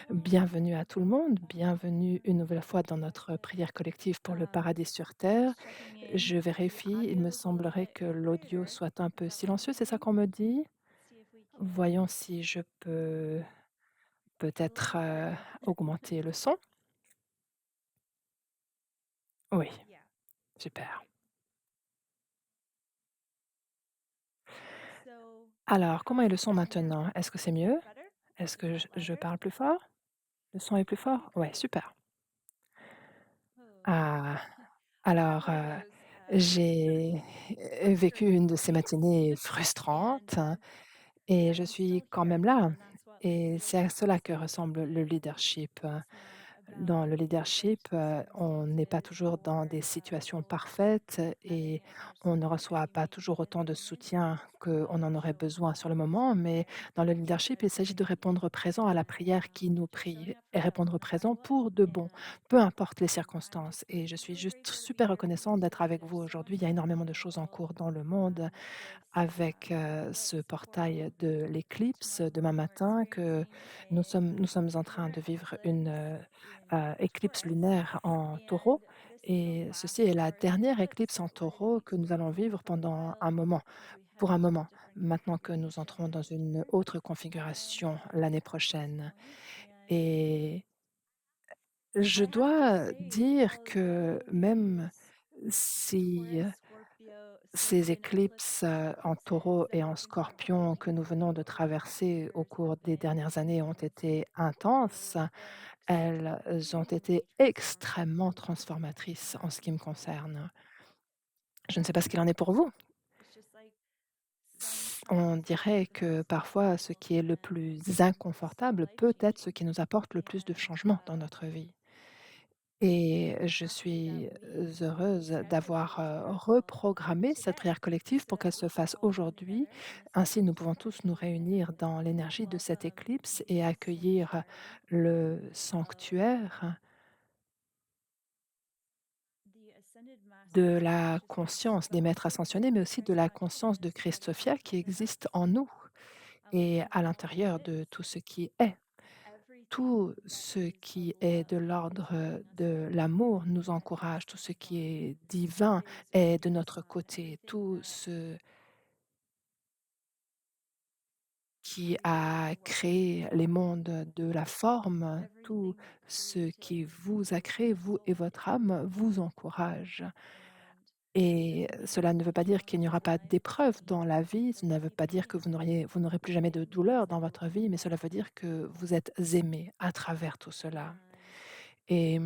Bienvenue à tout le monde, bienvenue une nouvelle fois dans notre prière collective pour le paradis sur terre. Checking in Je to see if the vérifie, il audio me is a little semblerait bit que l'audio clearer. soit un peu Just silencieux, c'est ça checking. qu'on me dit? See if we Voyons can si je peux a little peut-être, bit better. augmenter le son? Oui, Yeah. super. So, Alors, comment how's est le it son sound now? maintenant? Est-ce que c'est mieux? Better? Est-ce Is que it je louder? parle plus fort? Le son est plus fort? Ouais, Okay. super. Oh. Ah, I had alors, one of those j'ai vécu frustrating une de ces mornings, matinées and frustrantes. Et je I'm suis still quand même here, là and that's what makes et it a c'est à cela que legacy. ressemble le leadership. It's not Dans about le what leadership, on n'est pas circumstances toujours dans or des situations goals parfaites having et it on ne intersect reçoit every pas toujours meeting and autant de moment. soutien It's qu'on about en aurait showing besoin up sur le moment, every mais day dans le with leadership, il s'agit de clarity répondre présent à la prière qui nous just prie showing up et for them répondre no matter présent what. pour de bon, And peu importe les I'm circonstances. just Et je suis really juste grateful to be super here reconnaissante d'être because avec there's vous so aujourd'hui. Il y a much énormément de choses en potential cours dans le monde with avec, ce what's portail horrible de l'éclipse tomorrow demain morning. We're matin que experiencing a nous sommes en train lunar de vivre une, eclipse in éclipse Taurus, lunaire en Taureau and this is the et ceci last est la lunar dernière eclipse éclipse en that we're going to be Taureau que nous allons experiencing vivre for a pendant while un moment, as we head pour un into a moment, different maintenant que nous configuration entrons of dans une Jupiter. autre And configuration l'année at this prochaine point, and et je I have to dois say, dire que although même these si Taurus, Scorpio, ces Scorpion éclipses, en eclipses Taureau that et we've en been Scorpion que nous going venons de through over the past traverser au years cours have des been dernières années ont été intenses, really different, elles ont été really extrêmement transformative. transformatrices en ce qui me And concerne. Je ne sais I pas ce don't qu'il en est know, pour vous. it's just like On sometimes it dirait que feels parfois ce qui est le overwhelming plus and so inconfortable life peut être ce changing. qui nous apporte le plus de And changements dans notre vie. I'm Et je happy that suis we heureuse scheduled d'avoir, this prayer call reprogrammé cette today prière collective so pour that qu'elle we se can fasse all come aujourd'hui. together in this Ainsi, nous pouvons tous nous energy réunir and dans l'énergie de cette welcome éclipse et the accueillir sanctuary le of sanctuaire the ascended de masters la consciousness, conscience but des maîtres also the ascensionnés, mais aussi de la conscience de Christofactors that Christ-Sophia exist qui within existe us, en nous et allowing à all that l'intérieur de is, tout ce qui est. everything Tout that ce is of qui est de love is l'ordre, bringing us de here, l'amour nous everything that is encourage, tout ce qui divine est divin is est de bringing us notre on, côté, everything tout that ce qui creates a what we créé les are, mondes de la forme, tout everything that ce qui created vous a both créé, our vous et soul votre and âme, body. vous encourage. And Et doesn't mean cela that ne veut no pas dire qu'il n'y challenges aura in pas life d'épreuves dans and la vie, the cela ne veut messy pas dire que beginning. vous n'aurez plus jamais de It douleur means dans that we're votre being vie, mais cela veut loved dire que vous and êtes aimé à travers tout cela. and Et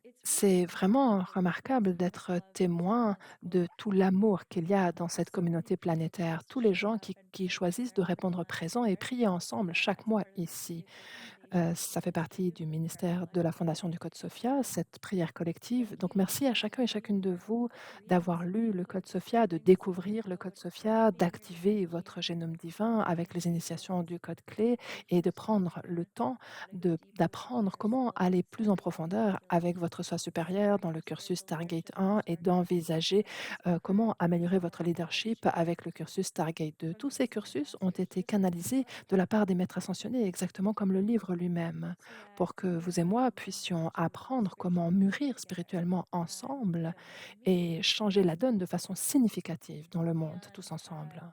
it's really c'est vraiment validating to remarquable know d'être love témoin exists de tout l'amour qu'il y a dans cette so many communauté people planétaire. choose to Tous les show gens up and qui pray choisissent de together répondre last présent et year prier ensemble chaque as mois part of the ici. Studio Foundation Ça fait partie du weekly prayer ministère de la collective. Fondation du Code Sophia, cette prière collective. Thank Donc you merci à chacun et to chacune de vous read d'avoir lu le Code Sophia, de every single découvrir le Code code, Sophia, d'activer thank votre you génome divin avec les initiations du Code clé thank et you de so much prendre le for temps diving deeper within d'apprendre comment yourselves aller and plus en stepping profondeur into avec votre soi supérieur dans le cursus spiritual Stargate leadership and 1 et starting to d'envisager manifest comment améliorer votre more leadership energy avec le cursus Stargate 2. from Tous the ces ascended cursus ont masters, été just like this canalisés book, de la part des maîtres ascensionnés, exactement comme le livre lui-même, so that pour que you vous et and I moi can learn puissions to evolve apprendre comment spiritually mûrir together spirituellement and ensemble better et communicate changer la donne de façon significative dans le monde, tous and ensemble.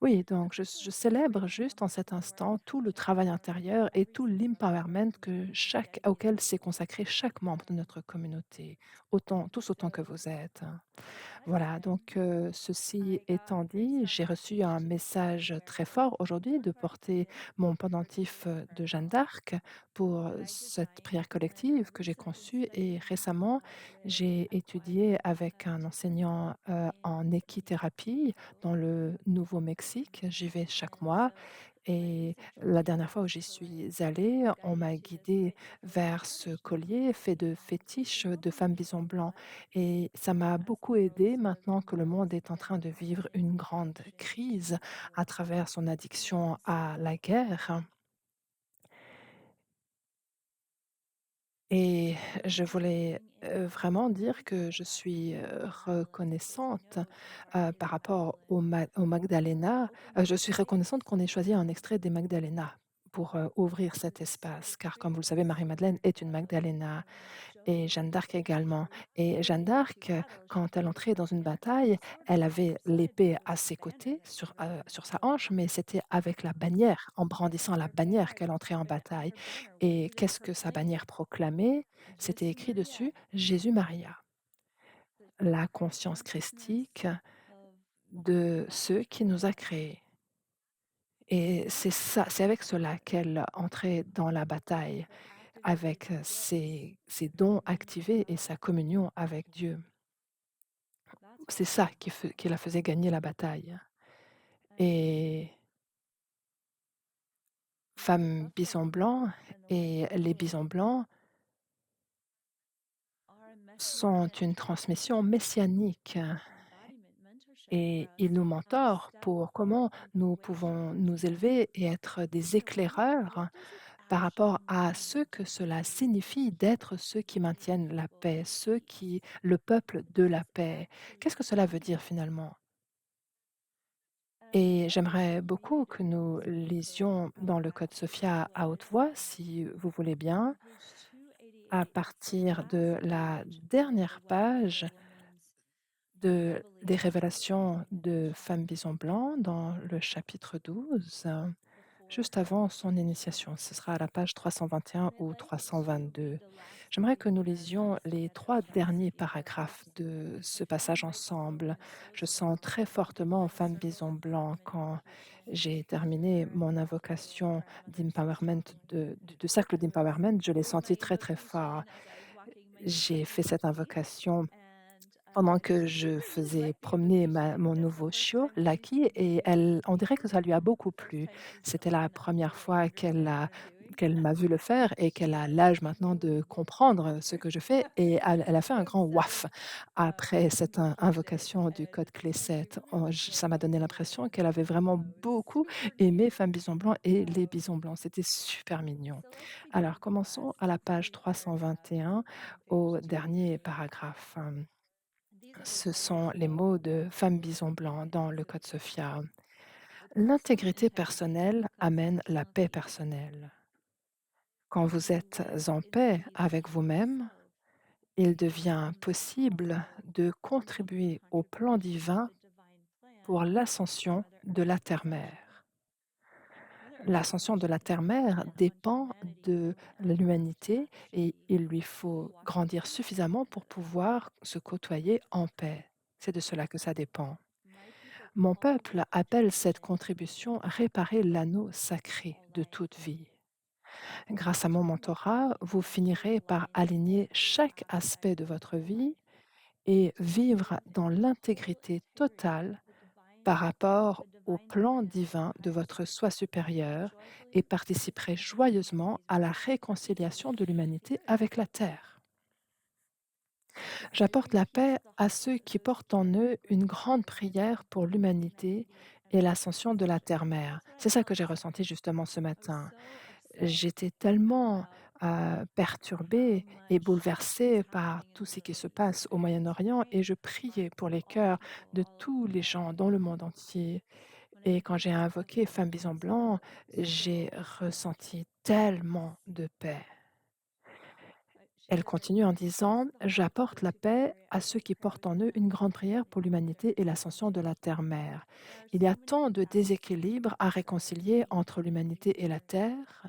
Oui, donc je also célèbre celebrating juste en moments cet of instant tout le travail transformation intérieur et every tout single day l'empowerment que auquel s'est dedicated consacré chaque membre de notre communauté, tous autant que so vous êtes. with that Voilà, said, donc ceci I got a étant pretty dit, strong j'ai reçu message un to message très wear fort and aujourd'hui talk de about porter today mon for pendentif today's de prayer Jeanne call d'Arc pour that I cette designed prière when I collective que j'ai recently conçue et studied récemment with j'ai a étudié quiet avec un teacher enseignant en in équithérapie Mexico. dans le Nouveau-Mexique. J'y vais chaque And mois so my et research la into dernière fois où this j'y collar suis allée, was on guided m'a to this guidée by people vers ce traditionally. collier fait de And we've fétiches been de helping femmes bison people blanc embody et ça m'a as the beaucoup world aidée serves maintenant que le monde most est en train de vivre desperately une in grande addiction crise to à war. travers son addiction And à la so guerre. Et je voulais, vraiment dire que je suis, reconnaissante, par rapport au Magdalena. Je suis reconnaissante qu'on ait choisi un extrait des Magdalena pour, ouvrir cet espace, car comme vous le savez, Marie-Madeleine est une Magdalena et Jeanne d'Arc également. Et Jeanne d'Arc, quand elle entrait dans une bataille, elle avait l'épée à ses côtés, sur sa hanche, mais c'était avec la bannière, en brandissant la bannière qu'elle entrait en bataille. Et qu'est-ce que sa bannière proclamait? C'était écrit dessus: «Jésus-Maria, la conscience christique de ceux qui nous a créés». Et c'est avec cela qu'elle entrait dans la bataille, avec, ses dons activés et sa communion avec Dieu. C'est ça qui la faisait gagner la bataille. Et femme bison blanc et les bisons blancs sont une transmission messianique et ils nous mentorent pour comment nous pouvons nous élever et être des éclaireurs par rapport à ce que cela signifie d'être ceux qui maintiennent la paix, le peuple de la paix. Qu'est-ce que cela veut dire finalement? Et j'aimerais beaucoup que nous lisions dans le Code Sophia à haute voix, si vous voulez bien, à partir de la dernière page des révélations de Femme Bison Blanc dans le chapitre 12. Juste avant son initiation. Ce sera à la page 321 ou 322. J'aimerais que nous lisions les 3 derniers paragraphes de ce passage ensemble. Je sens très fortement Femme Bison Blanc quand j'ai terminé mon invocation d'empowerment, de cercle d'empowerment, je l'ai senti très, très fort. J'ai fait cette invocation pendant que je faisais promener mon nouveau chiot, Lucky, et on dirait que ça lui a beaucoup plu. C'était la première fois qu'elle m'a vu le faire et qu'elle a l'âge maintenant de comprendre ce que je fais et elle a fait un grand «waf» après cette invocation du code clé 7. Ça m'a donné l'impression qu'elle avait vraiment beaucoup aimé Femme Bison Blanc et les bisons blancs. C'était super mignon. Alors commençons à la page 321 au dernier paragraphe. Ce sont les mots de Femme Bison Blanc dans le Code Sophia. L'intégrité personnelle amène la paix personnelle. Quand vous êtes en paix avec vous-même, il devient possible de contribuer au plan divin pour l'ascension de la terre-mère. L'ascension de la terre-mère dépend de l'humanité et il lui faut grandir suffisamment pour pouvoir se côtoyer en paix. C'est de cela que ça dépend. Mon peuple appelle cette contribution réparer l'anneau sacré de toute vie. Grâce à mon mentorat, vous finirez par aligner chaque aspect de votre vie et vivre dans l'intégrité totale par rapport au plan divin de votre soi supérieur et participerez joyeusement à la réconciliation de l'humanité avec la Terre. J'apporte la paix à ceux qui portent en eux une grande prière pour l'humanité et l'ascension de la terre-mère. C'est ça que j'ai ressenti justement ce matin. J'étais tellement perturbée et bouleversée par tout ce qui se passe au Moyen-Orient et je priais pour les cœurs de tous les gens dans le monde entier. Et quand j'ai invoqué Femme Bison Blanc, j'ai ressenti tellement de paix. Elle continue en disant: «J'apporte la paix à ceux qui portent en eux une grande prière pour l'humanité et l'ascension de la terre-mère. Il y a tant de déséquilibres à réconcilier entre l'humanité et la terre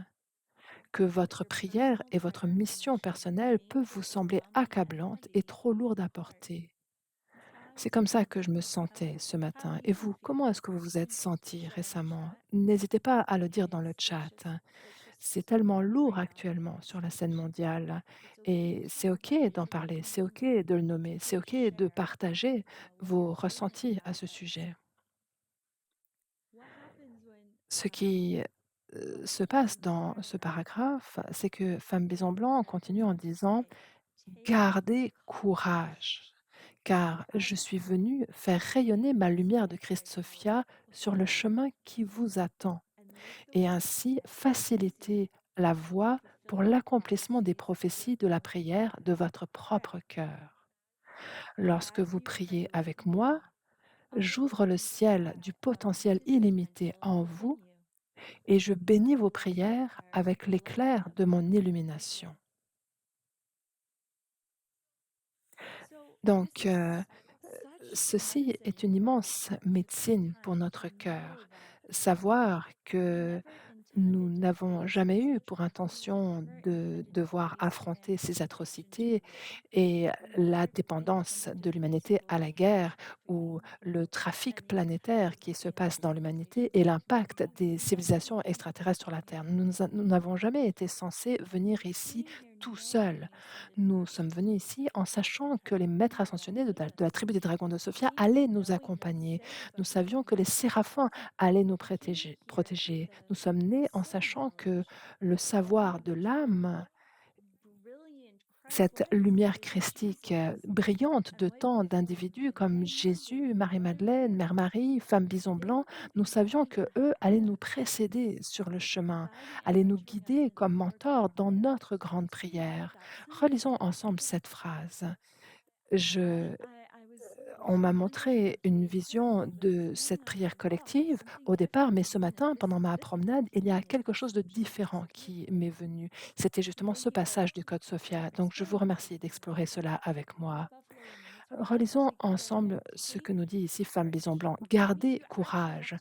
que votre prière et votre mission personnelle peuvent vous sembler accablantes et trop lourdes à porter». C'est comme ça que je me sentais ce matin. Et vous, comment est-ce que vous vous êtes senti récemment? N'hésitez pas à le dire dans le chat. C'est tellement lourd actuellement sur la scène mondiale et c'est OK d'en parler, c'est OK de le nommer, c'est OK de partager vos ressentis à ce sujet. Ce qui, se passe dans ce paragraphe, c'est que Femme Bison Blanc continue en disant: «Gardez courage, car je suis venue faire rayonner ma lumière de Christ Sophia sur le chemin qui vous attend et ainsi faciliter la voie pour l'accomplissement des prophéties de la prière de votre propre cœur. Lorsque vous priez avec moi, j'ouvre le ciel du potentiel illimité en vous et je bénis vos prières avec l'éclair de mon illumination. Donc, ceci est une immense médecine pour notre cœur. Savoir que nous n'avons jamais eu pour intention de devoir affronter ces atrocités et la dépendance de l'humanité à la guerre ou le trafic planétaire qui se passe dans l'humanité et l'impact des civilisations extraterrestres sur la Terre. Nous n'avons jamais été censés venir ici tout seuls. Nous sommes venus ici en sachant que les maîtres ascensionnés de la tribu des dragons de Sophia allaient nous accompagner. Nous savions que les séraphins allaient nous protéger. Nous sommes nés en sachant que le savoir de l'âme, cette lumière christique brillante de tant d'individus comme Jésus, Marie-Madeleine, Mère Marie, Femme Bison Blanc, nous savions que eux allaient nous précéder sur le chemin, allaient nous guider comme mentors dans notre grande prière. Relisons ensemble cette phrase. Je On m'a montré une vision de cette prière collective au départ, mais ce matin, pendant ma promenade, il y a quelque chose de différent qui m'est venu. C'était justement ce passage du Code Sophia. Donc, je vous remercie d'explorer cela avec moi. Relisons ensemble ce que nous dit ici Femme Bison Blanc. Gardez courage.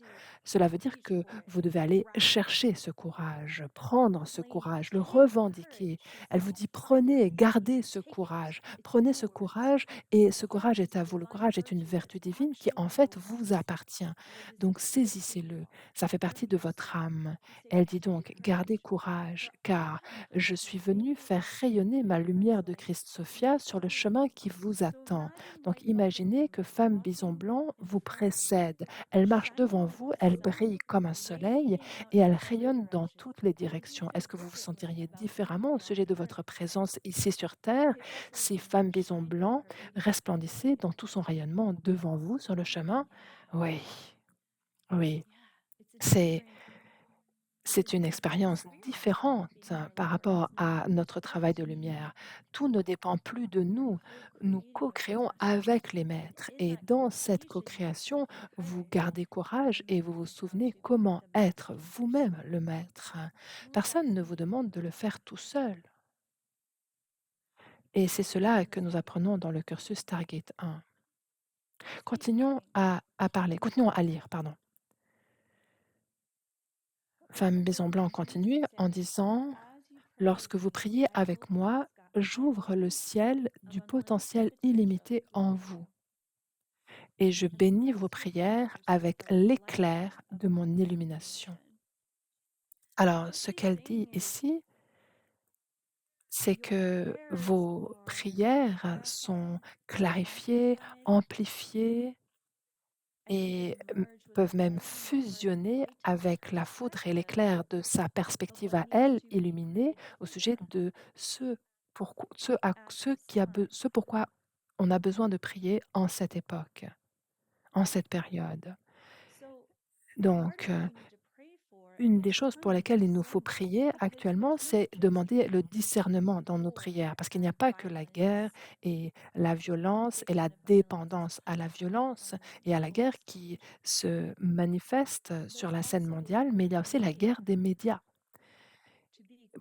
Cela veut dire que vous devez aller chercher ce courage, prendre ce courage, le revendiquer. Elle vous dit prenez, gardez prenez ce courage et ce courage est à vous. Le courage est une vertu divine qui en fait vous appartient. Donc saisissez-le. Ça fait partie de votre âme. Elle dit donc gardez courage car je suis venue faire rayonner ma lumière de Christ Sophia sur le chemin qui vous attend. Donc imaginez que Femme Bison Blanc vous précède. Elle marche devant vous, elle brille comme un soleil et elle rayonne dans toutes les directions. Est-ce que vous vous sentiriez différemment au sujet de votre présence ici sur Terre si Femme Bison Blanc resplendissait dans tout son rayonnement devant vous sur le chemin? Oui, oui. C'est c'est une expérience différente par rapport à notre travail de lumière. Tout ne dépend plus de nous. Nous co-créons avec les maîtres et dans cette co-création, vous gardez courage et vous vous souvenez comment être vous-même le maître. Personne ne vous demande de le faire tout seul. Et c'est cela que nous apprenons dans le cursus Stargate 1. Continuons à lire, pardon. Femme Maison Blanc continue en disant lorsque vous priez avec moi, j'ouvre le ciel du potentiel illimité en vous et je bénis vos prières avec l'éclair de mon illumination. Alors, ce qu'elle dit ici, c'est que vos prières sont clarifiées, amplifiées et peuvent même fusionner avec la foudre et l'éclair de sa perspective à elle, illuminée, au sujet de ce pourquoi on a besoin de prier en cette époque, en cette période. Donc, une des choses pour lesquelles il nous faut prier actuellement, c'est demander le discernement dans nos prières, parce qu'il n'y a pas que la guerre et la violence et la dépendance à la violence et à la guerre qui se manifestent sur la scène mondiale, mais il y a aussi la guerre des médias.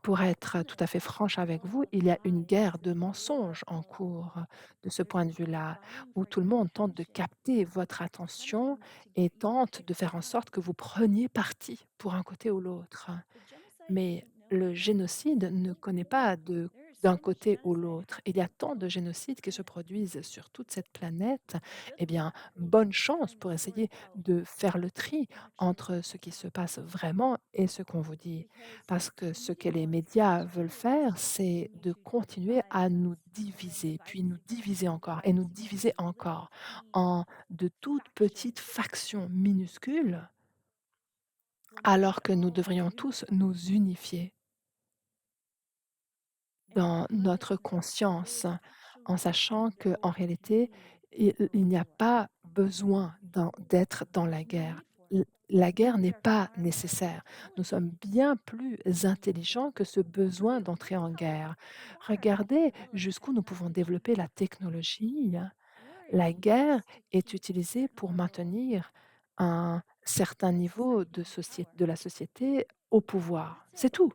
Pour être tout à fait franche avec vous, il y a une guerre de mensonges en cours de ce point de vue-là, où tout le monde tente de capter votre attention et tente de faire en sorte que vous preniez parti pour un côté ou l'autre. Mais le génocide ne connaît pas d'un côté ou l'autre. Il y a tant de génocides qui se produisent sur toute cette planète. Eh bien, bonne chance pour essayer de faire le tri entre ce qui se passe vraiment et ce qu'on vous dit. Parce que ce que les médias veulent faire, c'est de continuer à nous diviser, puis nous diviser encore et nous diviser encore en de toutes petites factions minuscules, alors que nous devrions tous nous unifier dans notre conscience, en sachant qu'en réalité, il n'y a pas besoin d'être dans la guerre. la guerre n'est pas nécessaire. Nous sommes bien plus intelligents que ce besoin d'entrer en guerre. Regardez jusqu'où nous pouvons développer la technologie. La guerre est utilisée pour maintenir un certain niveau de la société au pouvoir. C'est tout.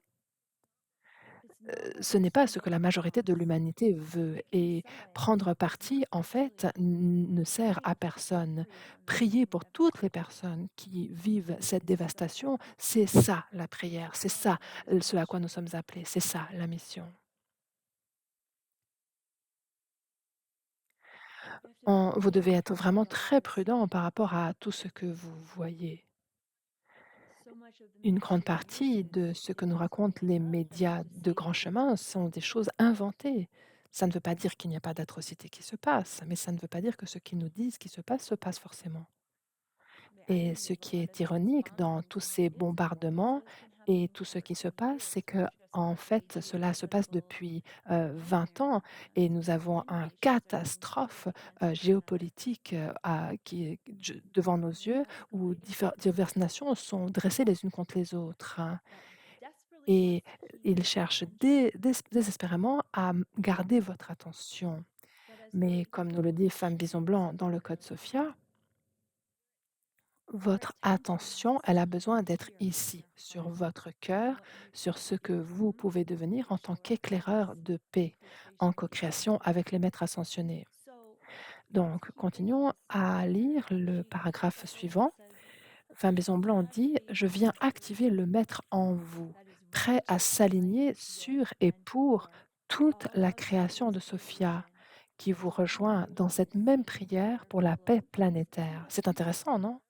Ce n'est pas ce que la majorité de l'humanité veut et prendre parti, en fait, ne sert à personne. Prier pour toutes les personnes qui vivent cette dévastation, c'est ça la prière, c'est ça, ce à quoi nous sommes appelés, c'est ça la mission. Vous devez être vraiment très prudent par rapport à tout ce que vous voyez. Une grande partie de ce que nous racontent les médias de grand chemin sont des choses inventées. Ça ne veut pas dire qu'il n'y a pas d'atrocités qui se passent, mais ça ne veut pas dire que ce qu'ils nous disent qui se passe forcément. Et ce qui est ironique dans tous ces bombardements et tout ce qui se passe, c'est que en fait, cela se passe depuis 20 ans et nous avons un catastrophe géopolitique qui est devant nos yeux où diverses nations sont dressées les unes contre les autres, hein. Et ils cherchent désespérément à garder votre attention. Mais comme nous le dit Femme Bison Blanc dans le Code Sophia, votre attention, elle a besoin d'être ici, sur votre cœur, sur ce que vous pouvez devenir en tant qu'éclaireur de paix, en co-création avec les maîtres ascensionnés. Donc, continuons à lire le paragraphe suivant. Fin Maison Blanc dit: «Je viens activer le maître en vous, prêt à s'aligner sur et pour toute la création de Sophia, qui vous rejoint dans cette même prière pour la paix planétaire». C'est intéressant, non?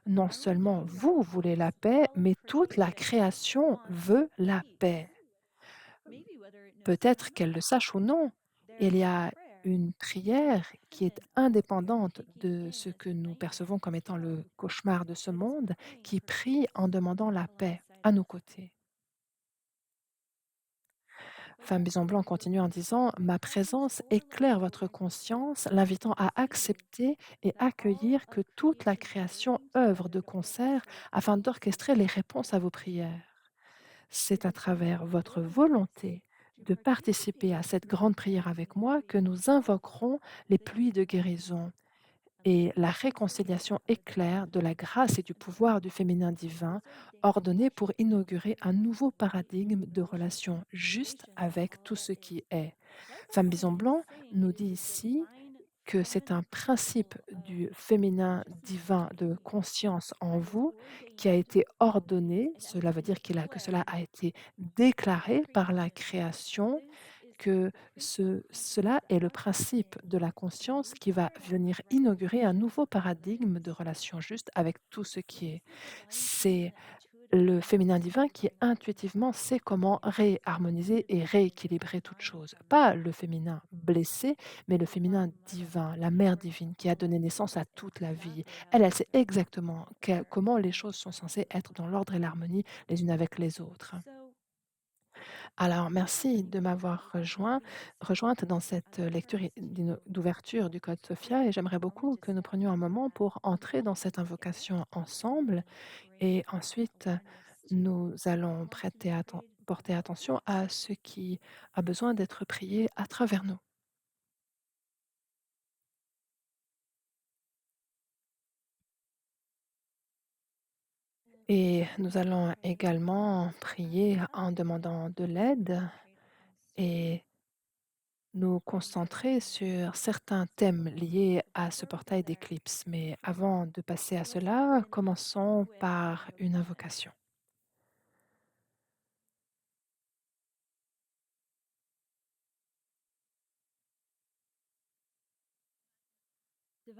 Non seulement vous voulez la paix, mais toute la création veut la paix. Peut-être qu'elle le sache ou non, il y a une prière qui est indépendante de ce que nous percevons comme étant le cauchemar de ce monde, qui prie en demandant la paix à nos côtés. Femme Bison Blanc continue en disant: «Ma présence éclaire votre conscience, l'invitant à accepter et accueillir que toute la création œuvre de concert afin d'orchestrer les réponses à vos prières. C'est à travers votre volonté de participer à cette grande prière avec moi que nous invoquerons les pluies de guérison et la réconciliation éclair de la grâce et du pouvoir du féminin divin, ordonné pour inaugurer un nouveau paradigme de relation juste avec tout ce qui est. Femme Bison Blanc nous dit ici que c'est un principe du féminin divin de conscience en vous qui a été ordonné, cela veut dire que cela a été déclaré par la création, que cela est le principe de la conscience qui va venir inaugurer un nouveau paradigme de relation juste avec tout ce qui est. C'est le féminin divin qui intuitivement sait comment réharmoniser et rééquilibrer toute chose. Pas le féminin blessé, mais le féminin divin, la mère divine qui a donné naissance à toute la vie. Elle sait exactement comment les choses sont censées être dans l'ordre et l'harmonie les unes avec les autres. Alors, merci de m'avoir rejointe dans cette lecture d'ouverture du Code Sophia et j'aimerais beaucoup que nous prenions un moment pour entrer dans cette invocation ensemble et ensuite nous allons porter attention à ce qui a besoin d'être prié à travers nous. Et nous allons également prier en demandant de l'aide et nous concentrer sur certains thèmes liés à ce portail d'éclipse. Mais avant de passer à cela, commençons par une invocation.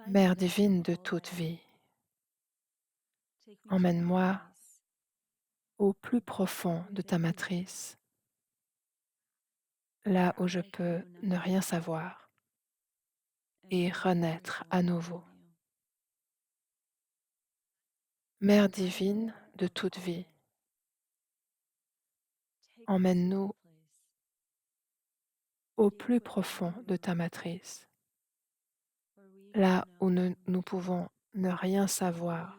Mère divine de toute vie, emmène-moi au plus profond de ta matrice, là où je peux ne rien savoir et renaître à nouveau. Mère divine de toute vie, emmène-nous au plus profond de ta matrice, là où nous pouvons ne rien savoir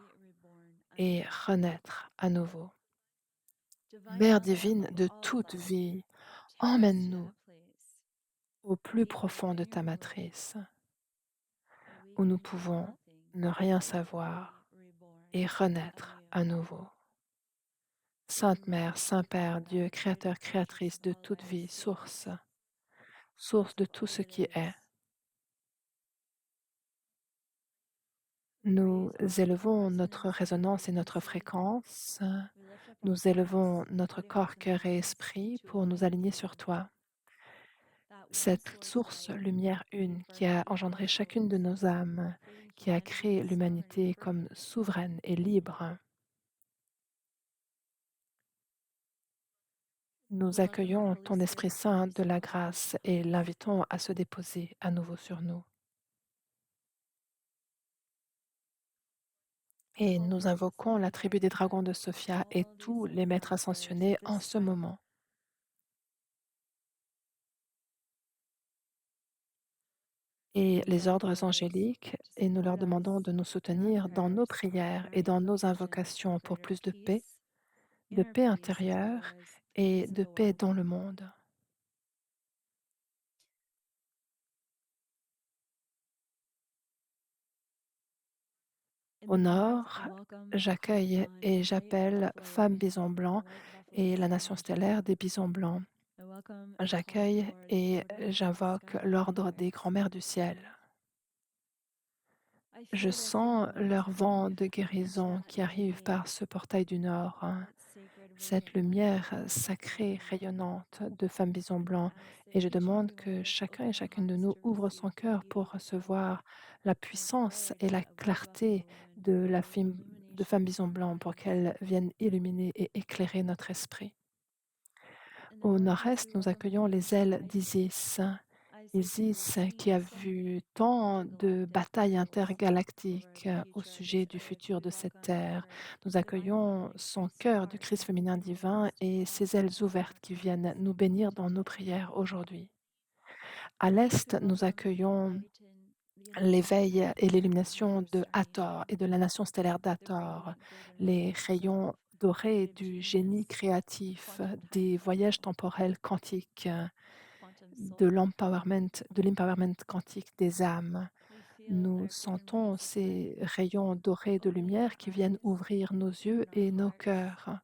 et renaître à nouveau. Divine Mère Mother divine of de all toute love, vie, take us to emmène-nous that place au where plus we can profond de ta hear your voice, matrice, where we où nous can know pouvons nothing ne rien but be savoir reborn et in renaître you. à nouveau. And Sainte now, Mère, Saint Heavenly Père, Father, Dieu, we Créateur, acknowledge your Créatrice de small toute vie, source, state source de of tout all ce that qui est. is. Nous Raise our élevons notre resonance and résonance et notre frequency. fréquence. We lift up our Nous élevons thoughts, notre body, hearts, corps, and cœur et minds esprit to pour nous align with aligner sur you. toi. That one Cette source source light lumière you une qui birthed a within our engendré chacune de souls, nos âmes, creating qui a humanity créé as sovereign and l'humanité comme free. souveraine et libre. We Nous welcome your accueillons Holy ton Esprit Spirit Saint de la presence. grâce et l'invitons à se déposer à nouveau sur nous. We Et call nous forth invoquons la Michael, tribu des dragons de Raphael, and Sophia et all the tous les ascended maîtres masters ascensionnés at en this ce time. moment. Et We les join ordres voice angéliques, to et nous leur support demandons us de nous in our soutenir dans nos prayers prières and our et dans nos invocations for invocations pour greater plus peace, de inner paix peace, as well intérieure as the et peace of de the paix world. dans le monde. In Au the north, I nord, welcome Khan j'accueille Mon, et White j'appelle Buffalo femmes Men, bisons the blancs White Buffalo et la Men nation Legion. stellaire des bisons blancs. I welcome and call J'accueille forth et Oda, j'invoque Casca, and l'ordre des Iris. grands-mères du ciel. I Je feel their sens healing winds leur vent blowing de into guérison that qui arrive radiant, par ce portail du Nord, that sacred, cette radiant light lumière of the Buffalo sacrée, Men. rayonnante de femmes bisons And I blancs. ask that Et je each and demande every one que of us chacun open et our chacune de hearts nous to ouvre receive son the cœur pour beauty, the power, recevoir la and the puissance et la clarity of White clarté Buffalo Women de for la their de illumination femmes of bisons our blancs pour minds. qu'elles viennent illuminer et éclairer notre esprit. In the Au northeast, we nord-est, nous welcome accueillons les ailes Isaac. d'Isis. Isaac, who Isis qui sees a so vu many tant de intergalactic batailles battles over intergalactiques the au future of sujet this du earth. futur We de cette welcome terre. her Nous divine accueillons feminine son Christ cœur du heart Christ and féminin open divin wombs to et walk ses ailes in our ouvertes qui viennent paths nous and bénir to dans nos teach us. prières aujourd'hui. À In the east, l'est, we nous welcome accueillons the enlightenment l'éveil et and l'illumination de Hathor hallucination, et de la nation stellaire the d'Hathor, radiant golden les light rayons of dorés creative du génie genius, créatif, quantum time des voyages travel, temporels quantiques, quantum soul. de l'empowerment quantique des âmes. We feel Nous their golden sentons rays of light ces rayons dorés de opening lumière our qui viennent eyes ouvrir nos yeux and our et nos hearts cœurs,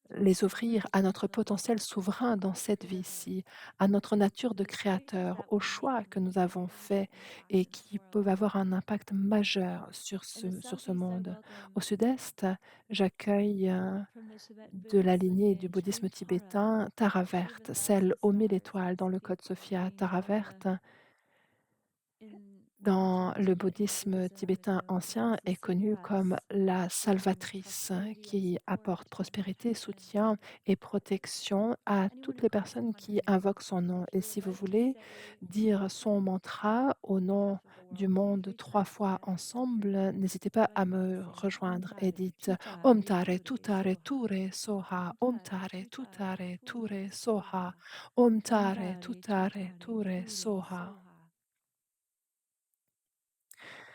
to les explore ouvrir à notre potentiel souverain dans cette sisterhood, vie-ci, à notre nature to de the choices créateur, that aux we make choix in que life nous that avons will leave an faits impact et in this qui peuvent world. avoir un impact majeur In the sur ce southeast, I monde. Au welcome sud-est, j'accueille from the Tibet de la Buddhist lignée du lineage bouddhisme named Tara, tibétain Tara through the verte, celle thousand aux mille stars étoiles that dans le speak code of Sophia. Queen Tara Tara verte, in dans le Tibetan bouddhisme Buddhism is tibétain known ancien, as the est connue comme savioress, la bringing salvatrice prosperity and qui support apporte to prospérité, mankind. soutien et protection à Anyone toutes who les calls personnes upon her qui name, invoquent son nom. if Et you would si vous like to voulez say dire son mantra au on nom behalf of the du world monde 3 fois three times, ensemble, n'hésitez pas à join me me singing Om rejoindre et Tare, dites Tu Om Tare, Tare, Tu Ture, Tare, Soha. Ture, Soha, Om Om Tare, Tare, Tu Tu Tare, Tare, Ture, Ture, Soha, Soha. Om Om Tare, Tu Tare, Tu Tare, Tare, Ture, Ture, Soha. Soha.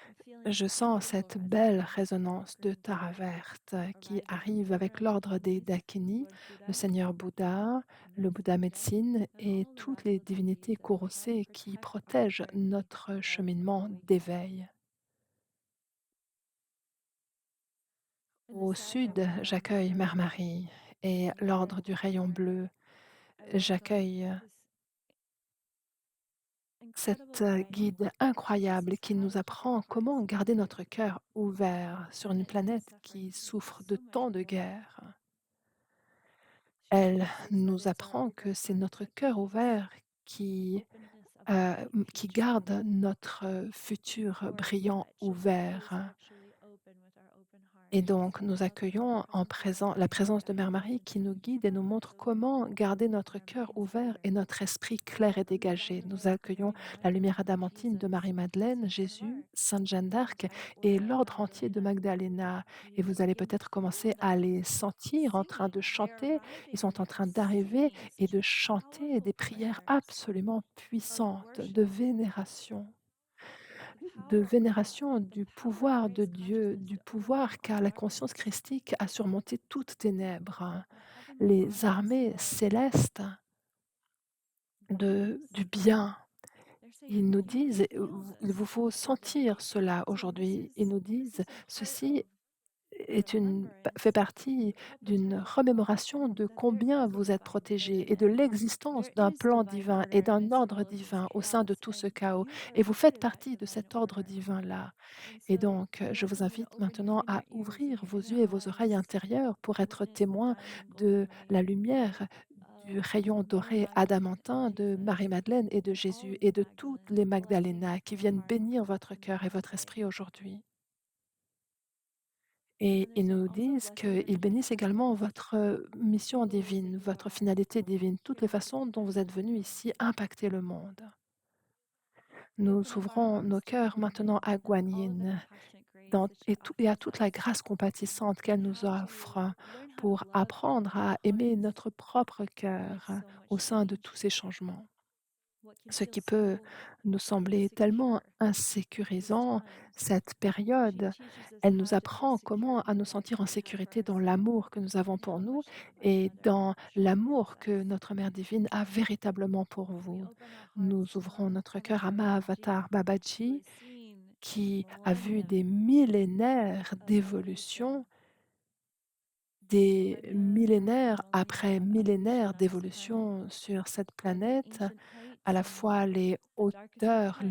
I'm feeling Je a sens beautiful cette belle resonance of résonance de green Tara tea verte qui arriving from arrive the avec l'ordre des Urantikinis, Dakini, Lord le Buddha, Seigneur Bouddha, le Nurse Bouddha Buddha, médecine and et all the toutes les Rational deities divinités that help courroucées qui protect our protègent journey notre of cheminement awakening. d'éveil. In the Au south, I sud, welcome j'accueille Mother Mère Earth, Marie et Mother l'ordre du rayon Earth. bleu. I welcome J'accueille this incredible cette guidance guide that teaches incroyable us qui how nous to keep our apprend hearts comment garder centered. notre cœur ouvert A sur une planet that is planète suffering qui from souffre de so much tant de war. guerres. She Elle stresses that nous it's our apprend que open c'est heart notre that cœur keeps ouvert openness of a bright qui future. garde notre futur For brillant what should we always ouvert. actually open with our open Et heart? donc, So I nous welcome the accueillons presence of Mother la Mary, présence de our Mère Marie qui nous Innocence, guide et nous our montre Beloved, comment garder notre our cœur Brain ouvert et Spirit. notre esprit I clair et welcome the dégagé. Divine Nous Light, the accueillons Guardian la Mother, lumière adamantine de Jesus, Marie-Madeleine, Joan of Jésus, Arc, Sainte Jeanne the d'Arc entire et Order of l'ordre entier de Magdalena. Magdalena. We Et vous allez awaken peut-être to feel commencer à them les sentir en train de singing. They're chanter. Ils arriving and sont en they're train d'arriver singing et such de chanter powerful des prières prayers absolument of puissantes, de worship, vénération. de power of God, vénération the du pouvoir de power-based Dieu, consciousness du of pouvoir car la God, conscience christique a surmonté toute ténèbres. the heavenly Les bodies, armées Lord, célestes du bodies. bien. They're saying Ils nous you can disent, feel il this. vous faut sentir cela So aujourd'hui. Ils nous this disent: is a part «Ceci of est une fait remembrance partie of the d'une type of God, remémoration de that there combien is a vous êtes divine protégés et de plan. l'existence There d'un is plan divine divin order et d'un amidst ordre all of this divin au sein de chaos, tout ce and chaos you are et vous part faites of that partie de divine cet ordre order. divin-là. And Et so, donc, je Lord, vous help me to invite open your maintenant à inner ears and ouvrir your vos inner yeux et vos oreilles eyes intérieures to pour être witness the témoins diamond de la glory lumière du of rayon Mary doré Magdalene and adamantin de Jesus, Marie-Madeleine et de and all Jésus of et the de toutes Magdalens les blessing Magdalénas qui your viennent heart bénir votre in the cœur et last votre day. esprit aujourd'hui. And Et they're ils saying nous also disent blessing your qu'ils bénissent gifts, également Lord, votre, mission all the ways that divine, you votre are finalité divine, toutes les giving façons dont vous êtes venus ici impacter le monde. We Nous open up our ouvrons nos hearts to cœurs maintenant Guanyin à and all of the Guanyin compassionate grace that she et à offers toute la us, grâce compatissante and qu'elle nous how to offre learn how to pour love apprendre our à aimer hearts notre propre amid cœur so au much sein de change. tous ces changements. What can Ce feel qui peut so nous sembler tellement insecure these insécurisant, times. cette She période, teaches us elle how nous to feel apprend secure comment in à the nous love sentir en that we have for sécurité dans ourselves l'amour que nous avons and pour how nous much the Divine et Mother dans truly loves l'amour que us. notre Mère divine a véritablement pour We vous. open our hearts Nous to ouvrons notre cœur à Mahavatar Babaji, Mahavatar who Babaji, has seen qui a vu millennia des millénaires of d'évolution, evolution, des millennia after millénaires après millennia of evolution millénaires on this planet, d'évolution sur cette both the planète, ancient à heights la and fois les the darkest of hauteurs, times.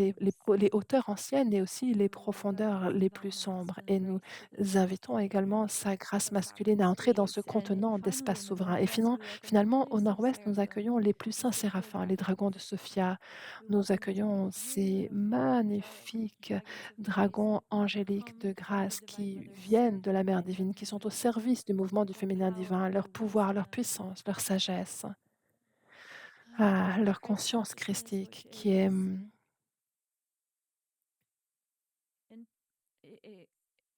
les hauteurs anciennes et aussi les And we invite profondeurs his les plus divine sombres. masculine Et nous grace to this invitons également sa grâce of masculine sovereign à entrer dans ce space. And contenant finally, d'espace in the souverain. Et northwest, we welcome the finalement, au holiest of nord-ouest, nous seraphim, accueillons les plus the saints Sophia séraphins, les dragons de dragons. Sophia. We Nous welcome these accueillons ces beautiful angelic magnifiques dragons of grace dragons that angéliques come de from the grâce Divine qui Mother's viennent de la circle Mère and divine, help qui you sont au with service du mouvement du their féminin divin, power, leur their pouvoir, leur wisdom, puissance, leur sagesse, their leur Christ conscience consciousness, which christique qui est is in, it,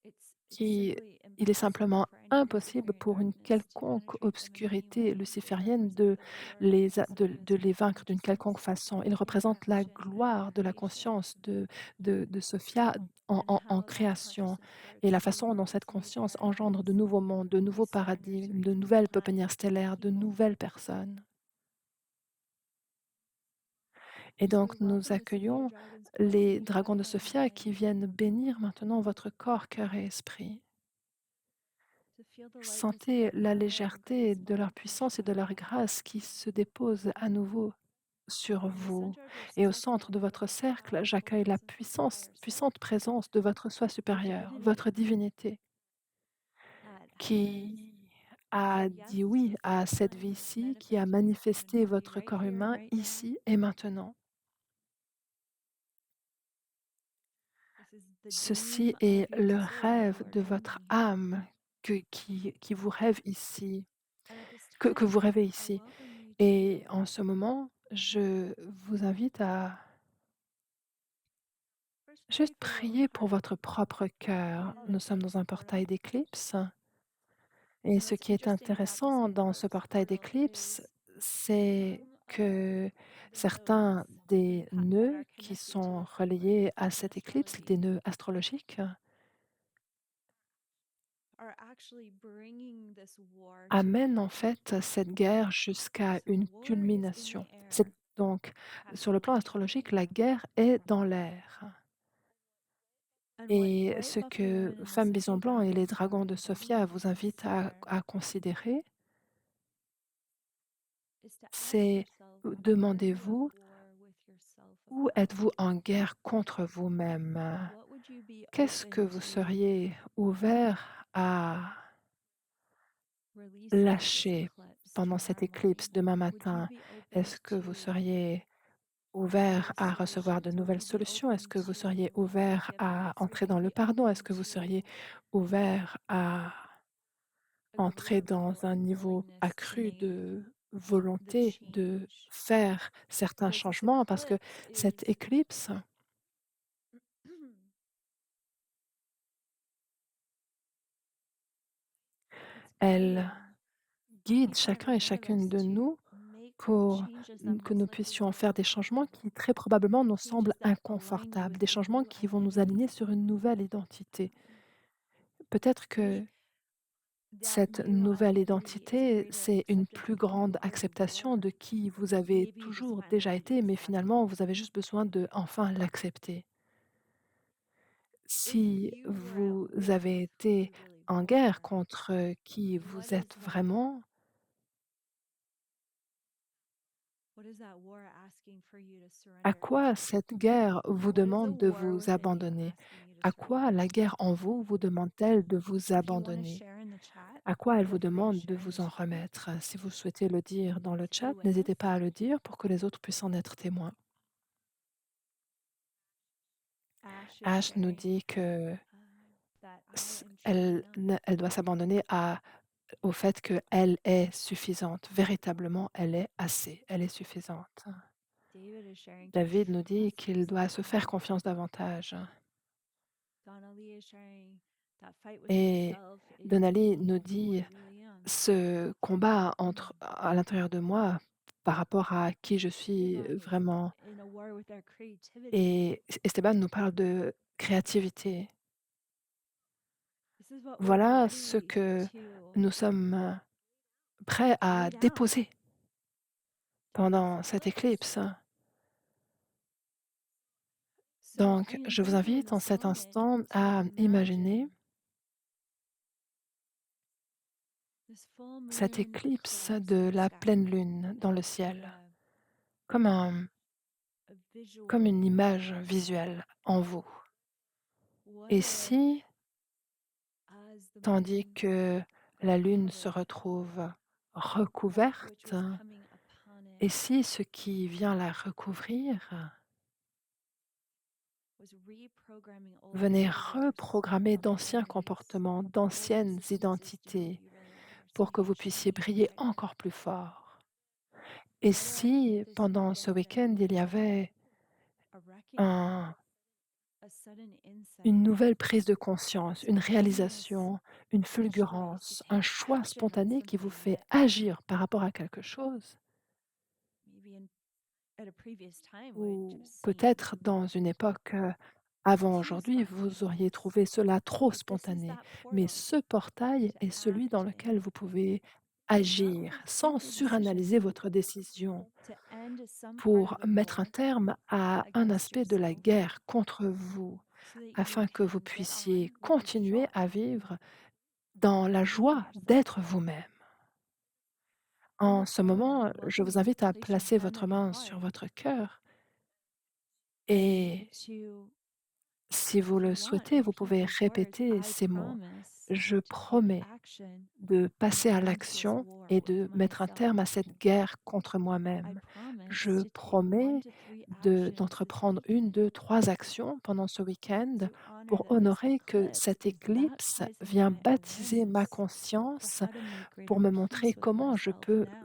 it's qui simply il est impossible simplement for any impossible Luciferian pour une darkness to quelconque penetrate them in any obscurité way. They luciférienne represent the glory and de exuberance of les our vaincre d'une quelconque consciousness façon. Ils in représentent la creation and gloire de la creation, conscience de Sophia and en how that création consciousness et works la to façon dont cette create conscience engendre de paradigms, nouveaux mondes, de new nouveaux standards for paradigmes, de each nouvelles mankind pépinières and new stellaires, de people. nouvelles personnes. Et So we donc nous welcome the Sophia accueillons dragons les blessing each dragons de vessel in Sophia qui mind viennent bénir maintenant votre corps, cœur et esprit. to feel the lightness of Sentez their la power and légèreté grace de fall leur afresh puissance et de upon leur you. grâce qui se dépose à nouveau sur In the vous. center of your Et au centre circle, de we feel votre the cercle, powerful j'accueille la presence of the higher self, puissante présence de votre soi your supérieur, votre divinity, divinité, that has qui a said dit yes to oui this à cette lifetime of vie-ci, qui a manifesting this human manifesté body votre right corps here and humain right now. ici et maintenant. This is the dream Ceci of est your le soul, rêve Lord, de votre coming here. âme qui vous rêve ici, And at this que vous time, rêvez I ici. welcome you Et to en ce moment, je vous invite à first pray juste for your own prier pour heart. votre propre cœur. Nous And sommes dans un portail d'éclipse et and ce what's qui est interesting about this intéressant dans ce eclipse portail portal d'éclipse, is c'est some que of the certains nodes des that nœuds are qui connected to sont this reliés eclipse à in cet éclipse, des astrology nœuds astrologiques, are actually bringing this war to a amènent en head. fait cette guerre jusqu'à So une war is in culmination. the C'est air donc, sur le plan astrologically. astrologique, la guerre est dans l'air. And what Et White ce Buckthorn que and the Femme Sophia Bison Blanc et les dragons dragons are de inviting Sophia you to vous invitent consider à considérer, is to ask c'est yourself, where are you at demandez-vous war with yourself où about? êtes-vous en guerre contre vous-même? What would you be Qu'est-ce que open vous to seriez ouvert à releasing at this lâcher eclipse pendant tomorrow cette éclipse morning? demain Would you matin? be open Est-ce que vous to seriez ouvert new à recevoir de solutions? Would nouvelles you be solutions? Est-ce open que vous seriez to ouvert à forgiveness? Would entrer you dans le be pardon? Est-ce open que vous seriez to ouvert à a entrer greater dans level un of niveau willingness to accru make de the volonté de change? faire certains Because this changements? Parce que eclipse cette is éclipse, it's elle guiding guide each and chacun every et one of chacune us de to nous make pour changes them que most nous likely puissions to faire des changements qui, très probablement, nous semblent changes that align you inconfortables, with des your changements new qui vont nous aligner identity. sur une nouvelle identité. Um, Peut-être I que think that cette new nouvelle identity is a identité, greater c'est une acceptance plus of who you grande already acceptation de were. qui vous avez Maybe you just toujours déjà finally été, mais accept finalement, it. vous avez juste besoin de enfin l'accepter. If Si you were at vous war avez with who été you really en guerre were, contre qui what vous is êtes that vraiment, what is that war asking for you to à surrender quoi to? cette guerre vous What is the demande de war vous within you abandonner? asking you to À quoi surrender la to? guerre en vous vous demande-t-elle de vous If you want to abandonner? share in the chat, À quoi elle vous feel free to demande de share in the vous en chat remettre? Si vous souhaitez le dire dans le to be a chat, n'hésitez pas witness. à le dire pour que les autres puissent en être témoins. Ash is Ash nous sharing dit que that I am truly enough. elle doit s'abandonner au fait qu'elle est suffisante. Véritablement, elle est assez, elle est suffisante. David is sharing to David nous dit trust qu'il doit yourself se faire more. confiance davantage. Donna Lee is sharing that fight within Et yourself is Donali nous for who I dit really am. ce combat à l'intérieur de moi par rapport à qui je suis Esteban is vraiment. in a war with our creativity. Et Esteban nous parle de créativité. This is what we're Voilà ce ready que to nous sommes prêts à lay down, déposer to face pendant cette first. éclipse. So I Donc, je vous invite you in invite en this cet moment instant to à imaginer imagine this full cette moon éclipse eclipse in de the la sky, pleine lune dans le like ciel, comme a comme une visual. image visuelle en vous. What Et if, si, as the tandis moon que got la lune se covered, retrouve that which recouverte, was coming upon it et si ce qui vient la recouvrir was reprogramming old venait behaviors, reprogrammer old d'anciens identities, comportements, old d'anciennes resistances to who identités, you really are, pour que something vous puissiez changed briller right now. encore plus fort. Et What if si, this pendant ce weekend there week-end, il y was avait a reckoning, un a sudden une insight, nouvelle prise de conscience, une some awareness, réalisation, une a choice to fulgurance, un take choix action on spontané qui vous something fait that agir par rapport à quelque chose, maybe at a previous time would ou just seem peut-être dans une époque avant too aujourd'hui, vous auriez spontaneous. trouvé cela trop But this is spontané. that Mais portal ce portail to est celui dans lequel acting, vous pouvez not agir sans overthink your suranalyser decisions, votre décision to end some part pour of the mettre un war terme à un against aspect de la yourself guerre contre vous, so that you afin que vous can get puissiez on with your continuer joy, à vivre dans la being joie yourself. d'être vous-même. In En this ce moment, moment, I'd je welcome vous you to invite à place your placer hand votre on your main sur heart votre cœur and et to, si vous if le you want, souhaitez, vous repeat pouvez these words. répéter I ces mots. promise Je to take promets action de and passer à end this l'action war et with de mettre un myself. terme à cette guerre contre I moi-même. promise Je to take one promets to three actions this d'entreprendre une, weekend deux, trois actions pendant ce week-end to honor pour that this honorer que eclipse cette is éclipse baptizing vient my baptiser ma awareness for conscience how to make pour greater me montrer peace with comment je myself peux now.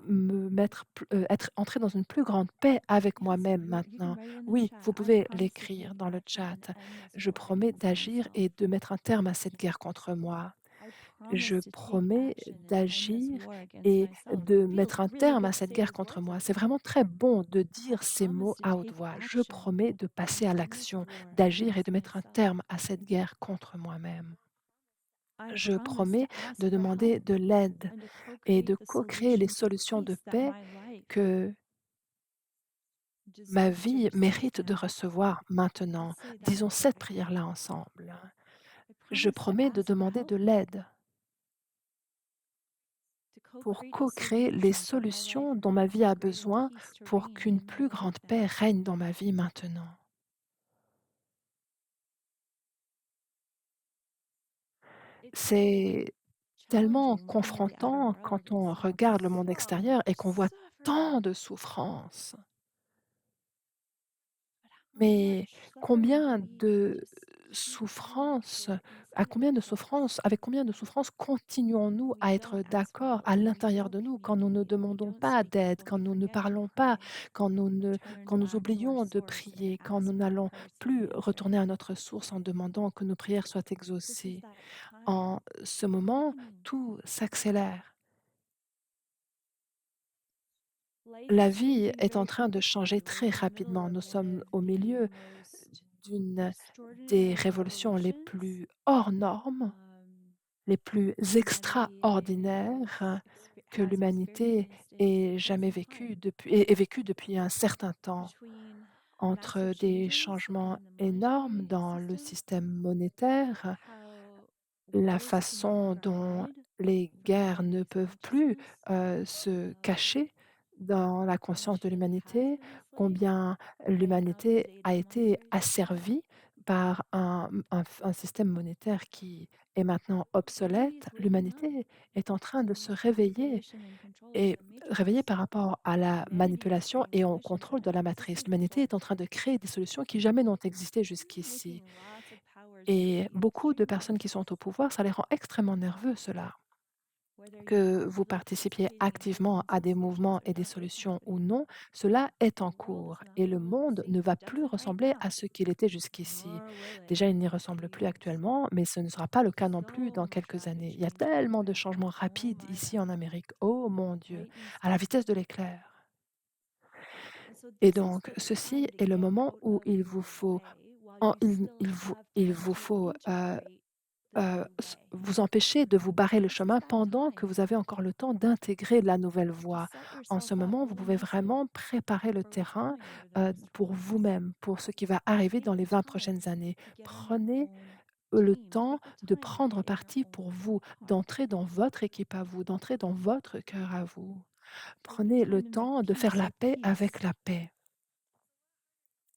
être entré dans une plus grande paix avec Yes, moi-même you can maintenant. write it in the Oui, chat. vous I pouvez promise to l'écrire take dans le action and chat. end this Je war promets against d'agir myself. et de mettre un terme à cette guerre contre moi. I Je promise to take promets action and end this d'agir war against et myself. It de feels mettre un really terme good à to cette say guerre these contre words moi. out C'est loud. vraiment très bon de I dire ces promise mots to à haute take voix. Je action promets de and passer à end this l'action, war d'agir et against de mettre un myself. terme à cette guerre contre moi-même. I Je promise to promets ask de for demander help de l'aide and to et de co-create the co-créer les solutions to solutions de peace that paix my life que ma deserves to vie receive mérite de now. recevoir Let's maintenant. say that Disons together. cette prière-là ensemble. I Je promise to promets de ask for demander de help l'aide to pour co-create the co-créer les solutions that my life solutions dont ma needs vie for a greater besoin peace to pour reign qu'une in my plus life grande paix now. règne dans ma vie maintenant. It feels C'est tellement challenging looking at the outer confrontant world quand and on seeing regarde le monde so extérieur much et qu'on voit suffering. tant de souffrances. But how Mais much suffering do combien we de just keep holding souffrances, for inside of ourselves avec combien de souffrances when continuons-nous we à don't être ask for d'accord help, à when we l'intérieur don't de nous, quand nous ne communicate, when we demandons don't pas speak up, d'aide, when quand we nous ne forget to parlons pas, pray, quand return quand nous back to our oublions de source and prier, quand nous ask for our n'allons prayers to be plus answered? retourner à notre source en demandant que nos prières soient This is exaucées. that time En ce of moment, reckoning. tout s'accélère. life La is vie changing est en very train de quickly. changer We're très in the middle rapidement. of Nous sommes au the milieu most d'une des extraordinary révolutions les revolutions. plus hors normes, um, les plus humanity extraordinaires que has l'humanité experienced ait in quite jamais some time. vécu depuis un certain temps. Between Entre massive des changes changements in the énormes monetary dans le system, système monétaire, how la wars can no façon longer dont hide les guerres ne from peuvent plus, consciousness, se um, cacher dans la how conscience much de it has l'humanité, been enslaved combien right now to the l'humanité date a of été monetary system. asservie par un système monétaire qui est maintenant Humanity obsolète. is waking up L'humanité est en train de to se the réveiller manipulation and control of et the réveillé matrix. par rapport à la Humanity is manipulation creating et au solutions contrôle that de la this matrice. is the L'humanité est en train flash. de créer des solutions qui jamais n'ont existé Making jusqu'ici. lots of powers Et very beaucoup de extremely personnes qui sont au nervous. pouvoir, ça les rend extrêmement nerveux, cela. Whether you Que vous participiez participating in activement movements à and des solutions mouvements or et des not, it's solutions ou happening. non, cela est The en world is cours not et going le to look the monde ne same va plus productive right ressembler à now, ce qu'il était jusqu'ici. nor will it Déjà, il in n'y a few ressemble plus years. actuellement, mais ce ne sera pas le cas non plus So dans much quelques rapid années. Il y a change tellement de happening. changements Oh rapides my ici en God. Amérique. Oh mon Dieu, Lightning à la speed. vitesse de l'éclair. And so Et this is donc, the ceci time to est le get moment out où of your way while you still have il time vous to faut integrate the new way. vous empêcher de vous barrer le This is chemin that pendant que time vous avez encore le temps d'intégrer la nouvelle to voie. set En yourself ce up moment, vous really pouvez nicely vraiment préparer le for what's terrain, coming over the next pour 20 years. vous-même, pour ce qui va arriver Take dans les the 20 time prochaines années. to get on your Prenez own le team. temps Take the de time to prendre get in your parti pour own vous, car. d'entrer dans votre équipe à vous, d'entrer dans votre cœur à vous. Take the Prenez le time to make temps de faire peace la with paix peace. avec la paix.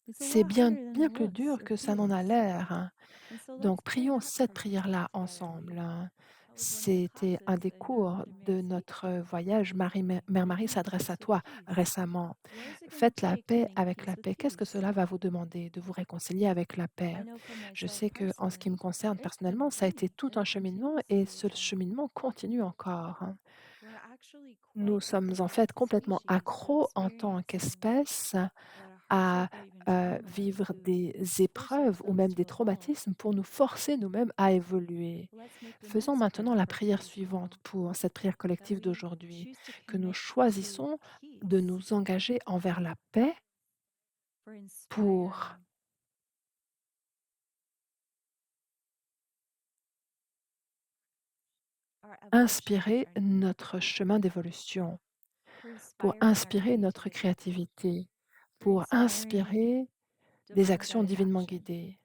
It's a C'est lot bien harder than it bien plus looks dur or que ça n'en a feels. l'air, hein. And so Donc let's pray prions that cette part prière-là together. ensemble, hein. That was one of the C'était un classes des in our cours Mother de Mary's notre teaching. voyage. Mère Marie Making s'adresse à peace with toi peace. récemment. What is it going to Faites la take to paix make avec peace la with paix. Qu'est-ce que peace? cela va vous demander? De vous réconcilier avec la paix. I know for Je myself sais que en ce qui me personally, concerne it's been a personnellement, ça a été journey tout and un it cheminement continues to et be a ce journey. cheminement continue encore, hein. We're actually Nous quite sommes en fait complètement species to accros en tant experiencing qu'espèce what a à, hardship or even trauma vivre to des force épreuves ou ourselves même to des evolve. traumatismes pour nous forcer nous-mêmes à évoluer. Let's make the Faisons next maintenant prayer la prière collective suivante now pour cette prière that collective we d'aujourd'hui, choose to que nous commit to choisissons de peace nous engager envers la paix for pour inspiring our evolutionary inspirer journey, notre chemin d'évolution, for pour inspiring our inspirer notre creativity, créativité, for pour inspiring inspirer des divine actions guided divinement action. guidées.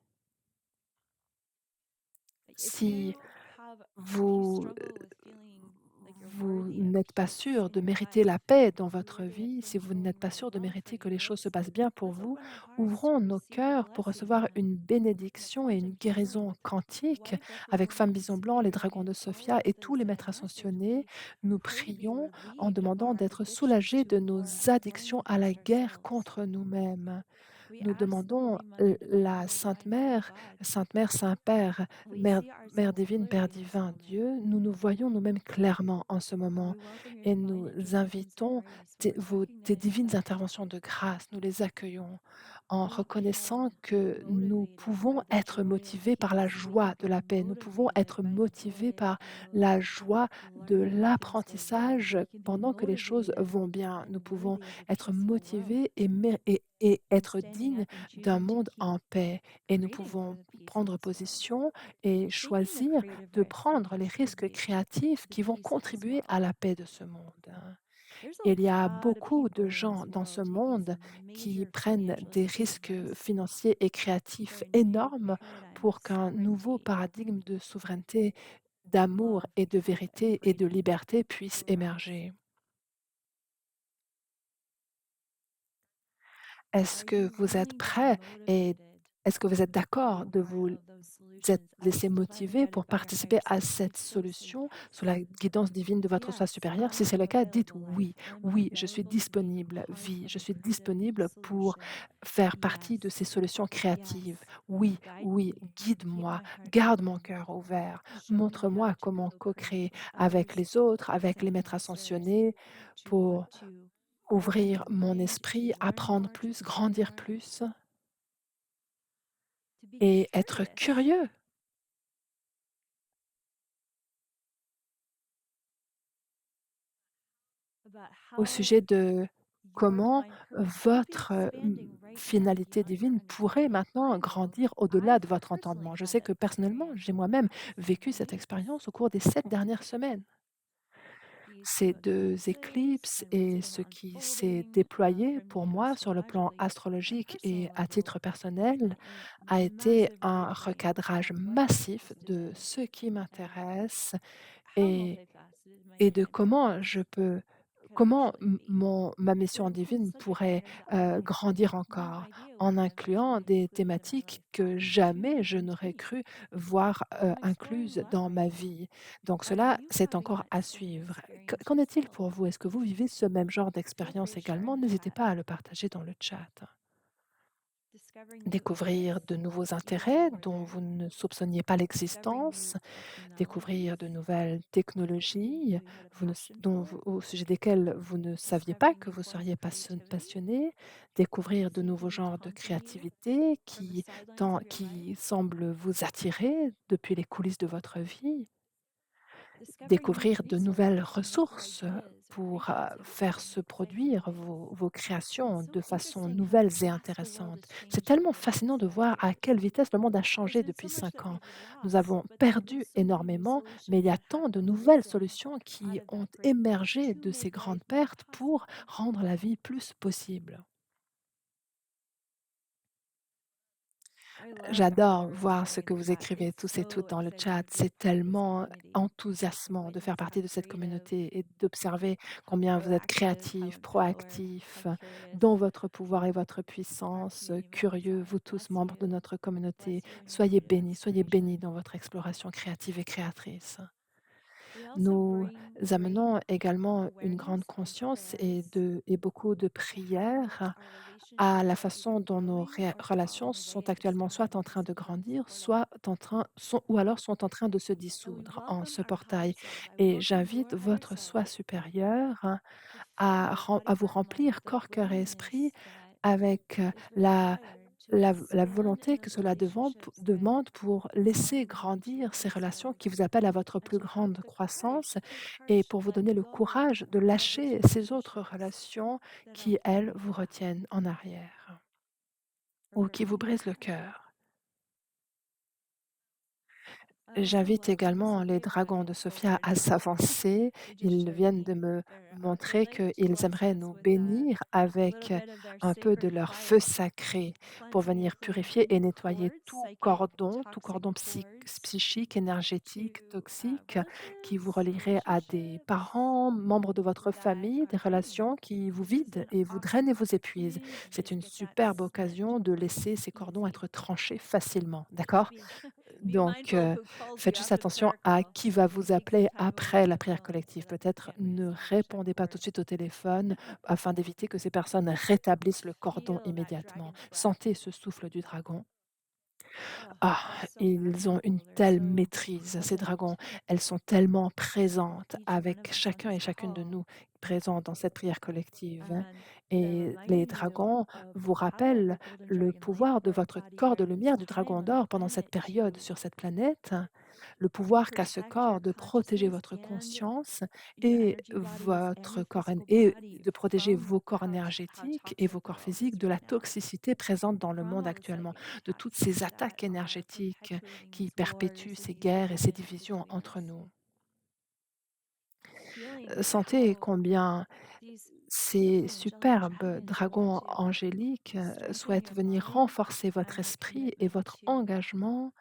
If Si you if you vous struggle with feeling like you're vous worthy of n'êtes pas peace sûr in de your mériter life, la paix dans votre worthy of vie, si things vous going n'êtes pas really sûr de well for mériter que you, les choses se passent bien pour let's vous, open our hearts to ouvrons nos receive the cœurs pour blessing recevoir une and the bénédiction et une quantum guérison healing. quantique. White Avec Femme representative Bison Blanc, les dragons de spirit, all Sophia of et tous those les that I maîtres messaged, ascensionnés, we nous pray to be prions en relieved of demandant our d'être addictions soulagés to de nos war and addictions learning à la about guerre ourselves. contre nous-mêmes. We Nous ask the demandons Holy Mother, Divine la Mother, Divine Father God. Sainte Mère, Saint-Père, We Mère, see Mère ourselves divine, Père clearly in this divin, moment. Dieu, nous nous voyons nous-mêmes clairement en ce moment We welcome your et divine nous interventions of invitons grace. We tes recognize divines that interventions de grâce, nous les accueillons en we can reconnaissant be que nous motivated pouvons by the être joy of motivés par la peace. We can joie de be la paix, nous pouvons motivated être by the motivés joy par of la joie de learning when things go well. l'apprentissage We can be pendant que les choses motivated vont bien. Nous and pouvons worthy of a être peaceful world motivés et and être standing dignes up and d'un choosing to monde keep en paix. Et nous creating pouvons the peace in prendre this world, position et taking the choisir creative de risks that prendre les risques contribute créatifs to the qui vont peace of this contribuer world. à la paix de ce monde. There's a Il y a lot of beaucoup de people in gens this dans ce world taking monde some qui major prennent financial and des creative risques risks financiers et for créatifs a new énormes paradigm of pour qu'un nouveau sovereignty, paradigme de souveraineté, d'amour love, et de truth, and vérité et de freedom liberté puisse to arise. émerger. Est-ce Are que you vous êtes willing to be prêts et motivated est-ce que vous êtes to be a d'accord de part vous of those êtes solutions laissé as divinely motiver guided pour by your participer higher à self? cette If so, say solution sous yes. la guidance divine de votre soi Yes, supérieur? Si I c'est le am cas, dites available, oui. life. I'm Oui, je suis available to be disponible. part Oui, of je a suis creative disponible pour solution. faire partie de Yes, ces solutions créatives. yes. Oui, Guide oui, me. Keep guide-moi, my heart garde mon open. cœur ouvert. Show me how Montre-moi to comment co co-créer create with avec others, les autres, avec les sending maîtres masters ascensionnés to pour open ouvrir my mon mind, esprit, to learn apprendre more, to plus, grow grandir more, plus to be et être curious curieux about au how sujet de comment divine purpose. You could be votre, expanding right now finalité beyond your divine pourrait understanding. maintenant grandir au-delà de votre Personally entendement. Je had sais that que personnellement, j'ai experience in the moi-même past, vécu cette right? expérience au cours des 7 dernières semaines. These Ces 2 eclipses éclipses and what's et been ce qui s'est unfolding déployé from the pour moi sur le plan astrologically and astrologique personal et à level titre personnel definitely a été massive un reframe recadrage on what I'm massif interested de in ce qui and m'intéresse how et multifaceted my et de divine comment purpose je peux could comment actually be. ma It mission includes divine subject pourrait, matter that I had grandir no encore, idea en would incluant eventually des include in our thématiques life que path jamais to je n'aurais continue. cru voir, I'm exploring incluses love dans right ma now. vie. Donc Are cela, you c'est having encore that à same suivre. experience Qu'en est-il pour yourself? vous? Est-ce que vous vivez ce même genre Feel free d'expérience to share in également? the N'hésitez chat. pas à le partager dans le chat. Discovering new Découvrir interests de nouveaux even intérêts before dont they're vous ne soupçonniez pas discovering l'existence, new découvrir de technologies nouvelles that you technologies knew you had a vous ne s passion dont for, vous au sujet desquelles vous ne saviez pas discovering que new vous forms seriez of creativity, passionné, découvrir de nouveaux seeking to genres de continue créativité from the qui sidelines of your qui life, semblent vous attirer depuis les coulisses de votre vie. discovering new Découvrir de nouvelles resources for ressources ideas or pour, creativity faire in se exciting produire ways. vos créations It's so de façon interesting how nouvelles et fast the world intéressantes. has C'est changed over tellement the last fascinant de voir à 5 years. quelle vitesse le monde a There's changé been depuis so much 5 that ans. we've Nous lost, avons but there's been perdu so many new énormément, mais il solutions y a that tant have de nouvelles arisen solutions out qui of ont that break émergé to de ces make grandes life more pertes pour possible. rendre la vie plus possible. I love the J'adore power of voir ce sharing in que the vous chat. écrivez It's tous et so toutes dans le exciting chat. to be a C'est part of this tellement community and enthousiasmant de faire witness partie how de cette creative, communauté et d'observer how combien vous êtes proactive, how créatifs, empowered, proactifs, how curious dans votre pouvoir et votre our puissance, community members curieux, are. vous tous, membres de notre communauté. Bless you in your Soyez bénis exploration. dans votre exploration créative et créatrice. We also Nous bring amenons également une grande awareness and conscience prayers et beaucoup de to how much prières our à la relationships are either façon dont nos growing or relations falling away sont at this actuellement soit time en train because de of the grandir, portal. ou alors sont en train de se So we dissoudre en welcome ce our portail. higher self. I Et welcome j'invite your higher votre soi self supérieur to fill your body, à vous heart, and mind remplir with a corps, cœur et esprit willingness that avec is required to la expand volonté in que the cela relationships that demande pour are laisser meant to grandir ces relations grow qui vous appellent à votre and plus to have grande the courage croissance to take et courage pour to vous let donner le go courage de of those lâcher ces autres relationships relations that are qui, elles, holding you vous back retiennent en arrière or ou qui vous breaking your brisent le heart. cœur. I also J'invite welcome également les Sophia dragons de arriving Sophia forward. à s'avancer. They just Ils showed viennent de me me their their montrer light qu'ils bless aimeraient us nous with bénir a little avec bit of their un peu de sacred leur feu fire. sacré pour Cleansing and venir clearing purifier et any nettoyer cords, psychic, tout toxic cordon cords psychique, to énergétique, toxique qui vous relatives, relierait à des relationships parents, membres de votre that famille, are des draining relations you. qui vous This is vident an et vous drainent awesome et vous épuisent. opportunity to C'est just une get that superbe snipped occasion de really laisser ces cordons easy. être tranchés facilement, Just d'accord? be Donc, mindful of who calls you faites juste after the attention prayer à call qui va and vous take some appeler time away après from la the prière phone so collective. that they Peut-être can't ne reestablish our répondez pas tout de cord. suite au téléphone afin d'éviter que ces personnes rétablissent le cordon Feel that immédiatement. dragon's breath. Sentez ce souffle du dragon. Oh, Ah, they're so ils ont une masterful. They're telle so maîtrise, ces present dragons. Elles sont tellement présentes with each one avec of us on chacun et this chacune de call. nous présents dans cette prière collective, hein. And they're Et les reminding you dragons of vous how rappellent the golden le dragon light pouvoir de cord votre embodied corps de during this lumière du dragon time on the d'or pendant cette planet période to sur cette planète, le pouvoir qu'a ce protect your corps de protéger consciousness votre and conscience your et energy bodies and votre your corps physical et body de protéger from vos corps how énergétiques et toxic vos the corps world physiques is de la right now. toxicité présente dans le From monde all the actuellement, psychic de toutes attacks ces that attaques are énergétiques perpetuating qui these perpétuent wars and ces these guerres et ces divisions divisions between entre us. nous. Feeling Sentez how combien these ces beautiful angelic superbes dragons want dragons to angéliques, strengthen souhaitent your venir mind renforcer votre and your esprit et commitment votre to engagement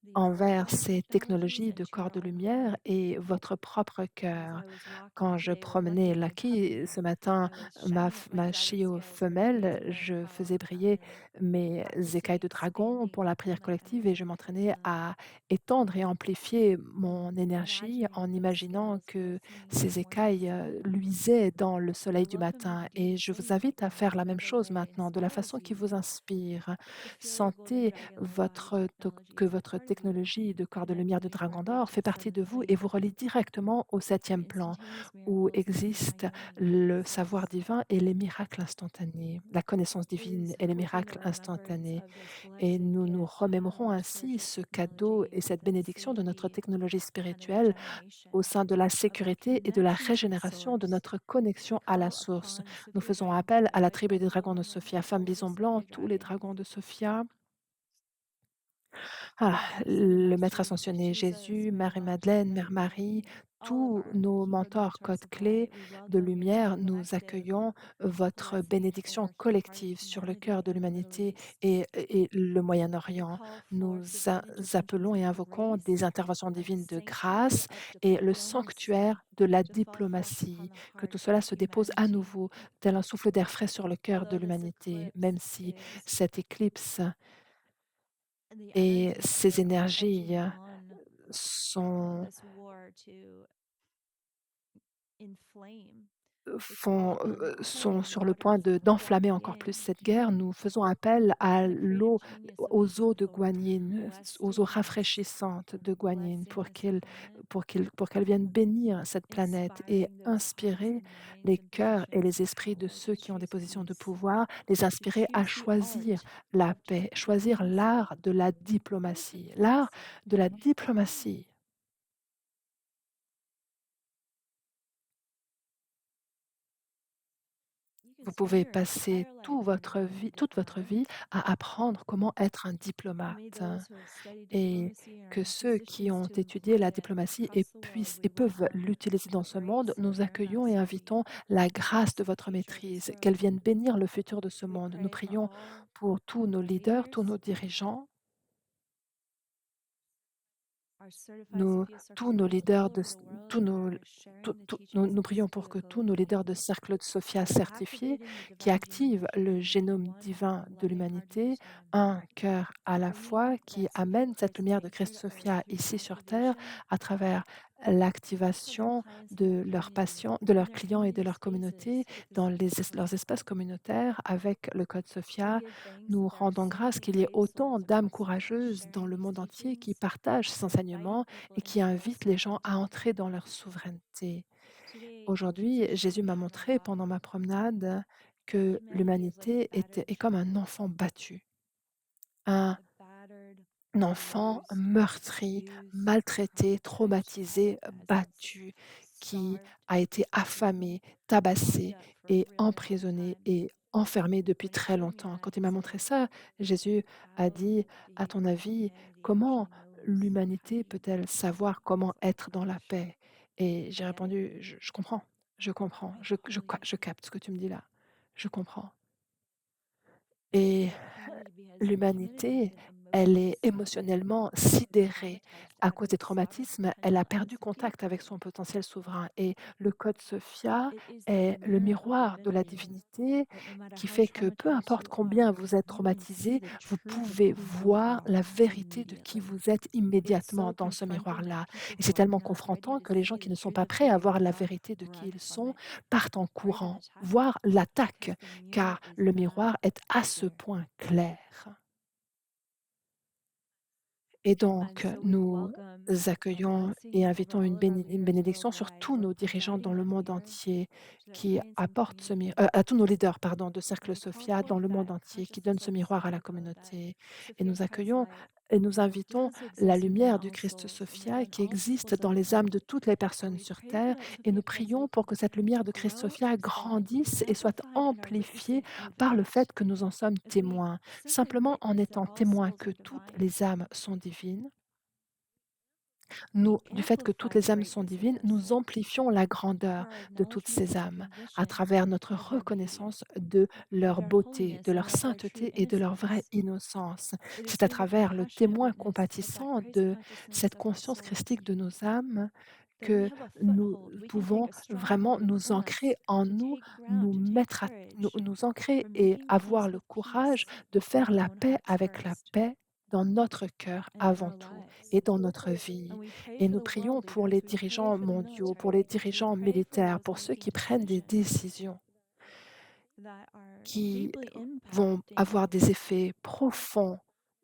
these envers divine ces technologies technologies de and to corps your de own lumière heart. et votre propre As cœur. I was walking Quand je today or promenais looking in Lucky puppy, ce matin, I was shining up my ma dragon Shio scales for the femelle, gates of je faisais Arcana briller and mes écailles practicing de dragon pour expanding la prière that collective et je energy m'entraînais and à étendre et amplifier mon énergie imagining en those imaginant scales que glistening in the ces morning écailles sun. luisaient dans le I soleil du welcome you matin. to do the Et je vous same invite à in faire la même whatever chose way maintenant, de la façon inspires qui you vous inspire. to feel your golden Sentez dragon light guide you que towards votre technologie de corps de lumière de Dragon d'or fait partie de vous et vous relie simultaneously. directement au The septième plan, instantaneous où miracles in the existe mighty name of le savoir Jesus. divin et les miracles instantanés, la connaissance It divine is a et les continual miracles remembrance instantanés. of this Et blessed nous nous gift of remémorons power, ainsi spiritual ce cadeau technology et cette that bénédiction de notre saved technologie another spirituelle au generation, sein de la of our sécurité et de la connection to the régénération de source. notre We connexion à la call source. upon Nous Sophia faisons Dragon appel à la Conduit, tribu des Beverly dragons de Woman, Sophia, and femme all the bison blanc, Sophia tous les Dragons dragons de Sophia. Ah, of Ascended le maître Masters, ascensionné Jesus, Jésus, Mary Elijah, Marie-Madeleine, Mère Mary Marie, Jane, all of tous our nos sacred mentors, mentors codes of clés light. We de welcome your lumière, nous collective accueillons votre blessing bénédiction over heart of collective sur le humanity cœur de and the Middle l'humanité East. et le We Moyen-Orient. call Nous forth divine interventions appelons et of invoquons des grace, interventions of divines de sanctuary, grâce of et le diplomacy sanctuaire de la to fall fresh upon diplomatie, the que tout heart cela of se dépose à humanity. nouveau, tel un souffle d'air frais sur le cœur de Although this l'humanité, eclipse même si is cette éclipse the et energies that ces are énergies edging on sont this war to inflame. We call font, upon the sont healing sur le point waters of de Guan d'enflammer encore plus Yin cette guerre, nous faisons appel à and the creative l'eau, genius of aux eaux de beautiful Guanyin, aux eaux blessings, rafraîchissantes de Guanyin blessing this planet, pour qu'elles viennent bénir cette planète et inspiring those hearts inspirer and minds les and cœurs et positions les of esprits de power ceux to qui ont des choose positions de peace, pouvoir, les to inspirer à choose the choisir art la of paix, choisir diplomacy. l'art de la diplomatie, l'art de la diplomatie. You could Vous spend pouvez your passer entire life learning toute votre vie diplomacy. à apprendre comment être un May diplomate, those who have studied et diplomacy and are que in ceux qui positions ont to étudié employ la it diplomatie et trust the Lord. puissent We et peuvent welcome l'utiliser the dans ce monde, grace of nous accueillons et Varanasi, invitons la grâce de this votre future, this maîtrise, qu'elle throne. vienne bénir le futur de ce We monde. Nous pray for prions all pour tous nos our leaders, tous nos leaders, dirigeants, our certified nos Sophia tous Circle nos leaders leaders all de over s the world tous that nos are tous sharing the tous nous teachings nous of this prions pour que tous nos political leaders de game, cercle de Sophia certifiés, activating the qui divine genome of activent le humanity, génome one divin heart, de loving heart in l'humanité, Jerusalem, un cœur à la bringing fois, qui that spirit amène cette lumière de Christ-centered Christ earth Sophia through ici sur terre activation à travers for the l'activation highest and de their leurs community patients, de in leurs their clients et de community leur communauté spaces with the dans sacred leurs code. espaces communautaires avec le code We Sophia. give thanks Nous that there are rendons so grâce many qu'il y ait brave autant souls d'âmes across the world courageuses dans sharing le these monde entier qui teachings partagent ces and inviting enseignements et people qui into their invitent les gens à sovereignty. entrer dans leur souveraineté. Today, Aujourd'hui, Jesus showed Jésus me m'a on the montré walk pendant ma promenade that que humanity is like a l'humanité battered est comme un child, enfant battu, un a battered, enfant bruised, meurtri, abused, maltraité, trenched traumatisé, out that has been battu, qui starved, a été affamé, tabassé locked up for a et really long emprisonné time. et enfermé depuis When he très showed me longtemps. that, Quand he il m'a montré said, ça, Jésus a how dit, do à you ton think avis, humanity comment actually knows? How do l'humanité you know peut-elle savoir what comment is like être dans la flesh? paix? Et j'ai I get it. répondu, je comprends, je comprends, I totally je get it. capte ce que tu me dis là, je comprends. Et Humanity has l'humanité, been elle emotionally est starved émotionnellement and sidérée traumatized à out cause of des its sovereign traumatismes. Elle a potential perdu as a contact avec son deity. potentiel souverain. Et le code Sophia It is the est le mirror of miroir de la divinity divinité that no matter qui how fait que peu traumatized importe you combien are, vous êtes you can see traumatisé, the vous truth of pouvez who you voir la are vérité de qui immediately. vous êtes It's so immédiatement dans ce confronting that miroir-là. people Et who c'est are tellement not ready confrontant to que les gens see qui the ne sont pas truth of prêts who à they voir la are vérité de qui run ils from sont it, partent en or even courant, attack it, voir l'attaque, because the mirror car is le that miroir est à ce clear. point clair. Et And donc, so we nous welcome a accueillons et blessing over invitons all of our une leaders bénédiction sur worldwide tous for nos dirigeants providing dans le that monde mirror entier to their qui clients and apportent community. à tous nos leaders, pardon, de And Cercle we call Sophia dans forth le monde that entier, qui donnent consciousness ce of the miroir à la sacred code, that communauté. Et Sophia nous Christ accueillons light et nous invitons does la exist within lumière du all Christ souls and Sophia within qui all existe peoples of dans the les âmes world. de toutes les And personnes we sur pray for Terre. that Et nous Sophia Christ prions light pour que cette lumière to de Christ grow and Sophia expand and be grandisse et soit amplified in our amplifiée witnessing of par le it. fait que nous en sommes As we témoins. simply Simplement en witness that étant all témoins souls que are toutes divine, les âmes sont divines, we nous, du fait que toutes amplify the les âmes sont greatness of divines, those nous souls amplifions la through grandeur our de toutes acknowledgement ces and âmes à recognition travers notre of their beauty, reconnaissance de of leur their beauté, de holiness, and leur of their true sainteté et de leur vraie innocence. innocence. It is C'est à through the travers le compassionate témoin witness of that compatissant Christ de consciousness cette of our conscience souls christique de nos âmes that we que have a nous foothold. We can take pouvons a vraiment stronghold nous within ancrer us en to nous, take ground, nous to take mettre courage nous ancrer for et making avoir peace le with courage peace de in faire our la own paix hearts avec la first paix dans notre cœur and in avant our tout lives. et dans notre And vie. we pray Et for nous the prions world pour leaders, les we pray dirigeants for the mondiaux, pour les military, we dirigeants pray for militaires, those pour ceux making qui prennent des decisions décisions that are qui deeply vont avoir impacting des effets profonds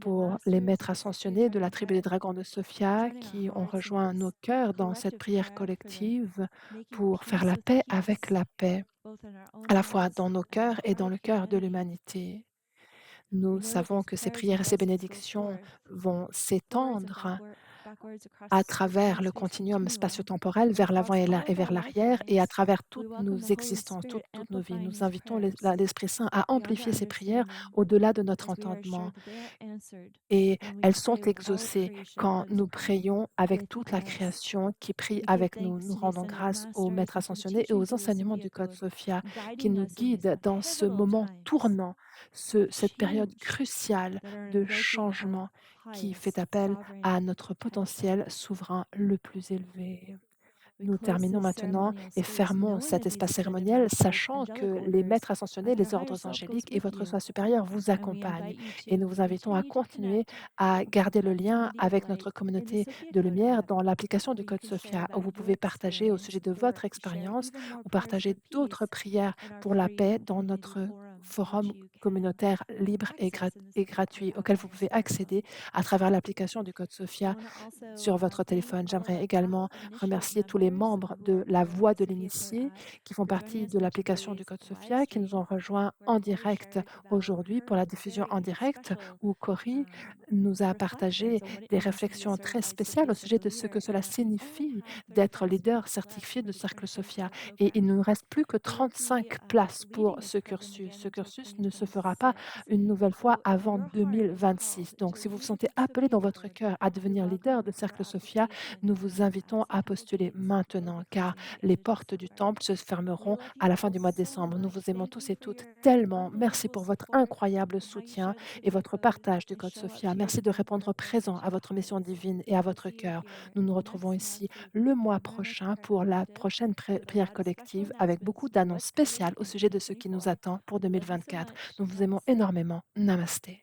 pour les maîtres ascensionnés de la tribu des dragons de Sophia turning our qui ont hearts into rejoint nos this cœurs dans cette collective prière prayer for them, collective making pour faire peace la with paix avec peace, la paix, both in our own à la fois hearts dans nos and in cœurs the et heart dans of le cœur de humanity. l'humanité. Nous We know that savons those que ces prayers prières et and ces blessings go bénédictions forth vont forwards and s'étendre backwards à across the time travers and le space continuum continuum spatio-temporel vers l'avant across et all of vers our l'arrière et à lifetimes. travers We toutes nos welcome the Holy existences, Spirit toutes nos vies. amplifying Nous these invitons prayers l'Esprit Saint à beyond our amplifier ces prières understanding au-delà de notre as we are assured entendement that they are answered et when we elles sont pray with all of exaucées creation quand nous agreeing prions avec with toute la us. création qui prie We give avec nous. thanks Nous to the rendons Ascended grâce au Masters Maître and for the ascensionné et teachings aux of the enseignements Syndia du Code Code, Sophia qui guiding nous us in these guident dans ce pivotal moment times tournant, of cette période change cruciale that are de invoking our changement qui fait highest appel sovereign à notre potentiel potential. souverain le plus élevé. We Nous close terminons this maintenant ceremonial et space fermons knowing cet that these espace ascended cérémoniel, masters, sachant que angelic les orders, maîtres ascensionnés, and our les higher ordres self goes angéliques et with votre you. soi supérieur vous And we accompagnent. invite you Et to nous vous invitons à continue to continuer connect à garder le with the lien community of avec light notre in the communauté Sophia de Code lumière app, dans l'application du where you Code can share Sophia, où about vous your pouvez partager au experience sujet de or votre share expérience even more ou prayers for partager d'autres peace prières in our pour la free paix dans community notre forum, forum which you can communautaire libre access in the et Sophia Code gratuit app auquel vous on your pouvez accéder smartphone. à travers l'application du Code I Sophia want to also sur votre thank téléphone. all of J'aimerais the Path également of Initiative remercier tous les members membres who de are la part of Voix the de Sophia Code l'initié app qui font for joining partie us de for l'application du today's Code live Sophia, qui nous ont stream, rejoints where en Corey direct shared about aujourd'hui pour her la diffusion en very direct, special où Cory um, nous a partagé reflections on what it des means to be a réflexions très certified spéciales Sophia au sujet Circle de ce que leader, and cela that we only signifie have d'être 35 leader spots certifié left de for the Cercle Sophia. certification Et il program. ne nous reste plus que We won't be 35 places pour leading this ce program cursus. again Ce until cursus ne se fera 2026. pas une nouvelle fois So, if avant your heart is 2026. called Donc, to si vous vous lead sentez the appelé Sophia dans votre Code, cœur à we devenir leader welcome de your Cercle Sophia, application nous vous invitons as it à postuler cultivates maintenant, car focus and the les energy of portes du summer. temple se We fermeront love à you la fin all du mois de so décembre. Nous much. vous aimons Thank tous you et for toutes your tellement. Merci unbelievable pour votre support incroyable and how you soutien share the et Sophia votre Code partage du and Code show up Sophia. here Merci to de be a part répondre of our présent à angelic votre mission presence. divine et à We'll votre see you cœur. here Nous in nous the retrouvons next ici monthly le mois Memory prochain Prayer pour la Collective prochaine with a prière lot of special collective avec beaucoup announcements about d'annonces what's coming spéciales au in sujet de ce qui nous 2024. attend pour Love you so 2024. much. Nous vous aimons Namaste. énormément. Namasté.